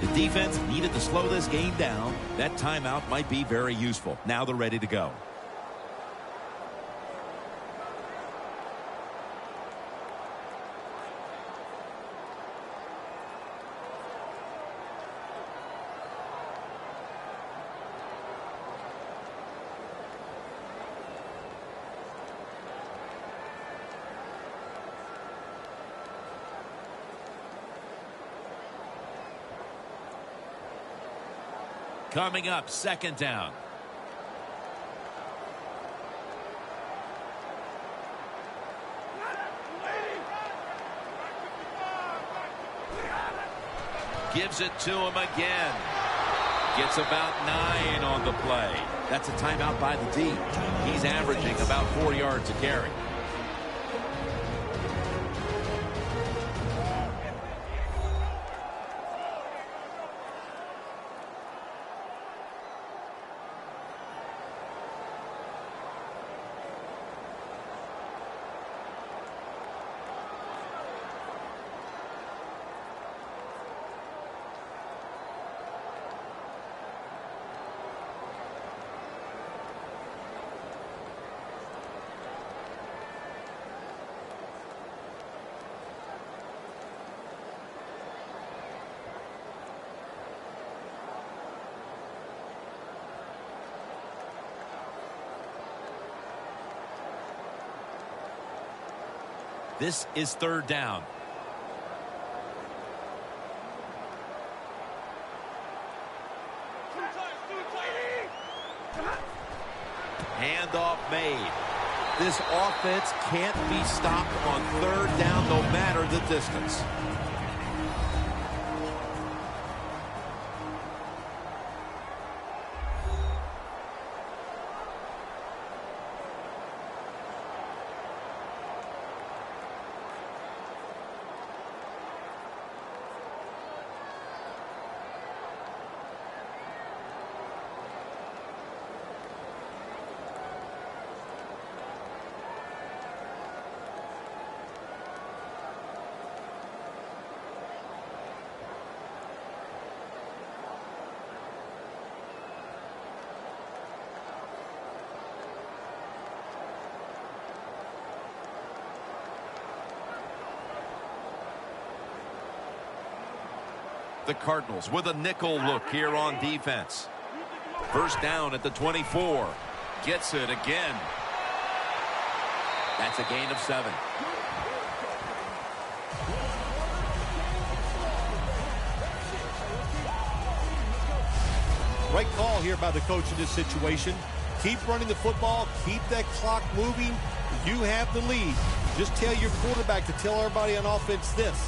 C: The defense needed to slow this game down. That timeout might be very useful. Now they're ready to go. Coming up, second down. Gives it to him again. Gets about 9 on the play. That's a timeout by the D. He's averaging about 4 yards a carry. This is third down. Handoff made. This offense can't be stopped on third down no matter the distance. The Cardinals with a nickel look here on defense. First down at the 24. Gets it again. That's a gain of 7.
D: Right call here by the coach in this situation. Keep running the football. Keep that clock moving. You have the lead. Just tell your quarterback to tell everybody on offense this.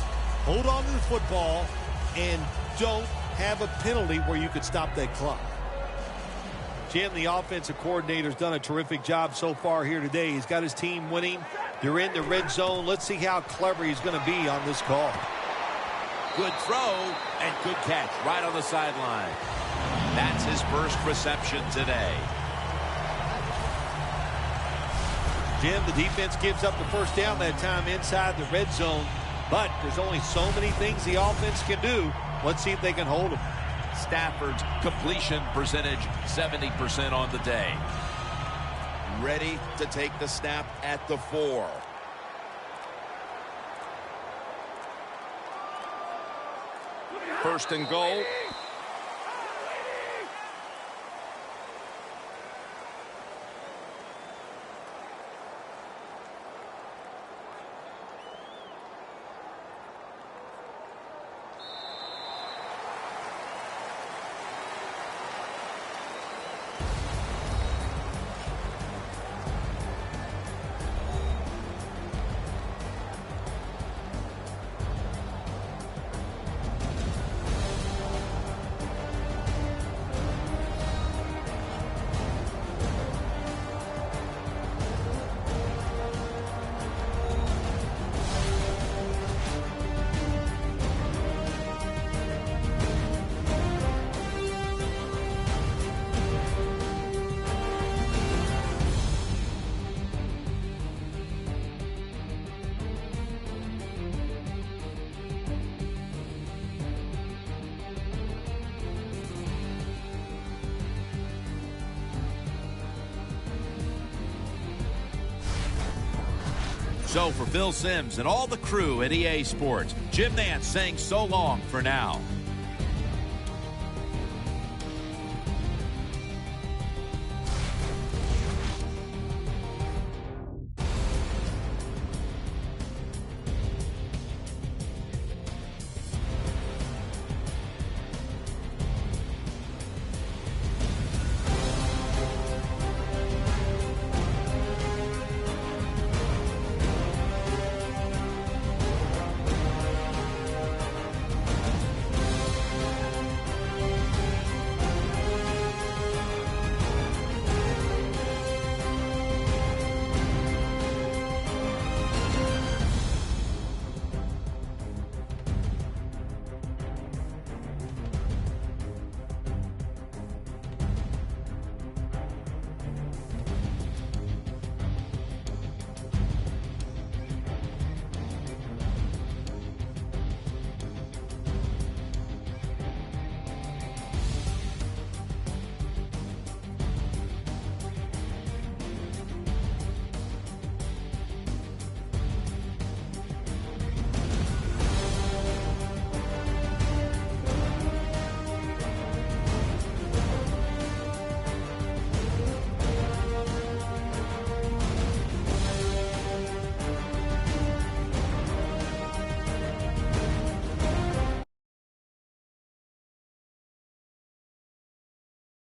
D: Hold on to the football and don't have a penalty where you could stop that clock. Jim, the offensive coordinator's done a terrific job so far here today. He's got his team winning. They're in the red zone. Let's see how clever he's going to be on this call.
B: Good throw and good catch right on the sideline.
C: That's his first reception today.
D: Jim, the defense gives up the first down that time inside the red zone, but there's only so many things the offense can do. Let's see if they can hold them.
B: Stafford's completion percentage 70% on the day.
C: Ready to take the snap at the 4.
B: First and goal. So for Phil Simms and all the crew at EA Sports, Jim Nantz saying so long for now.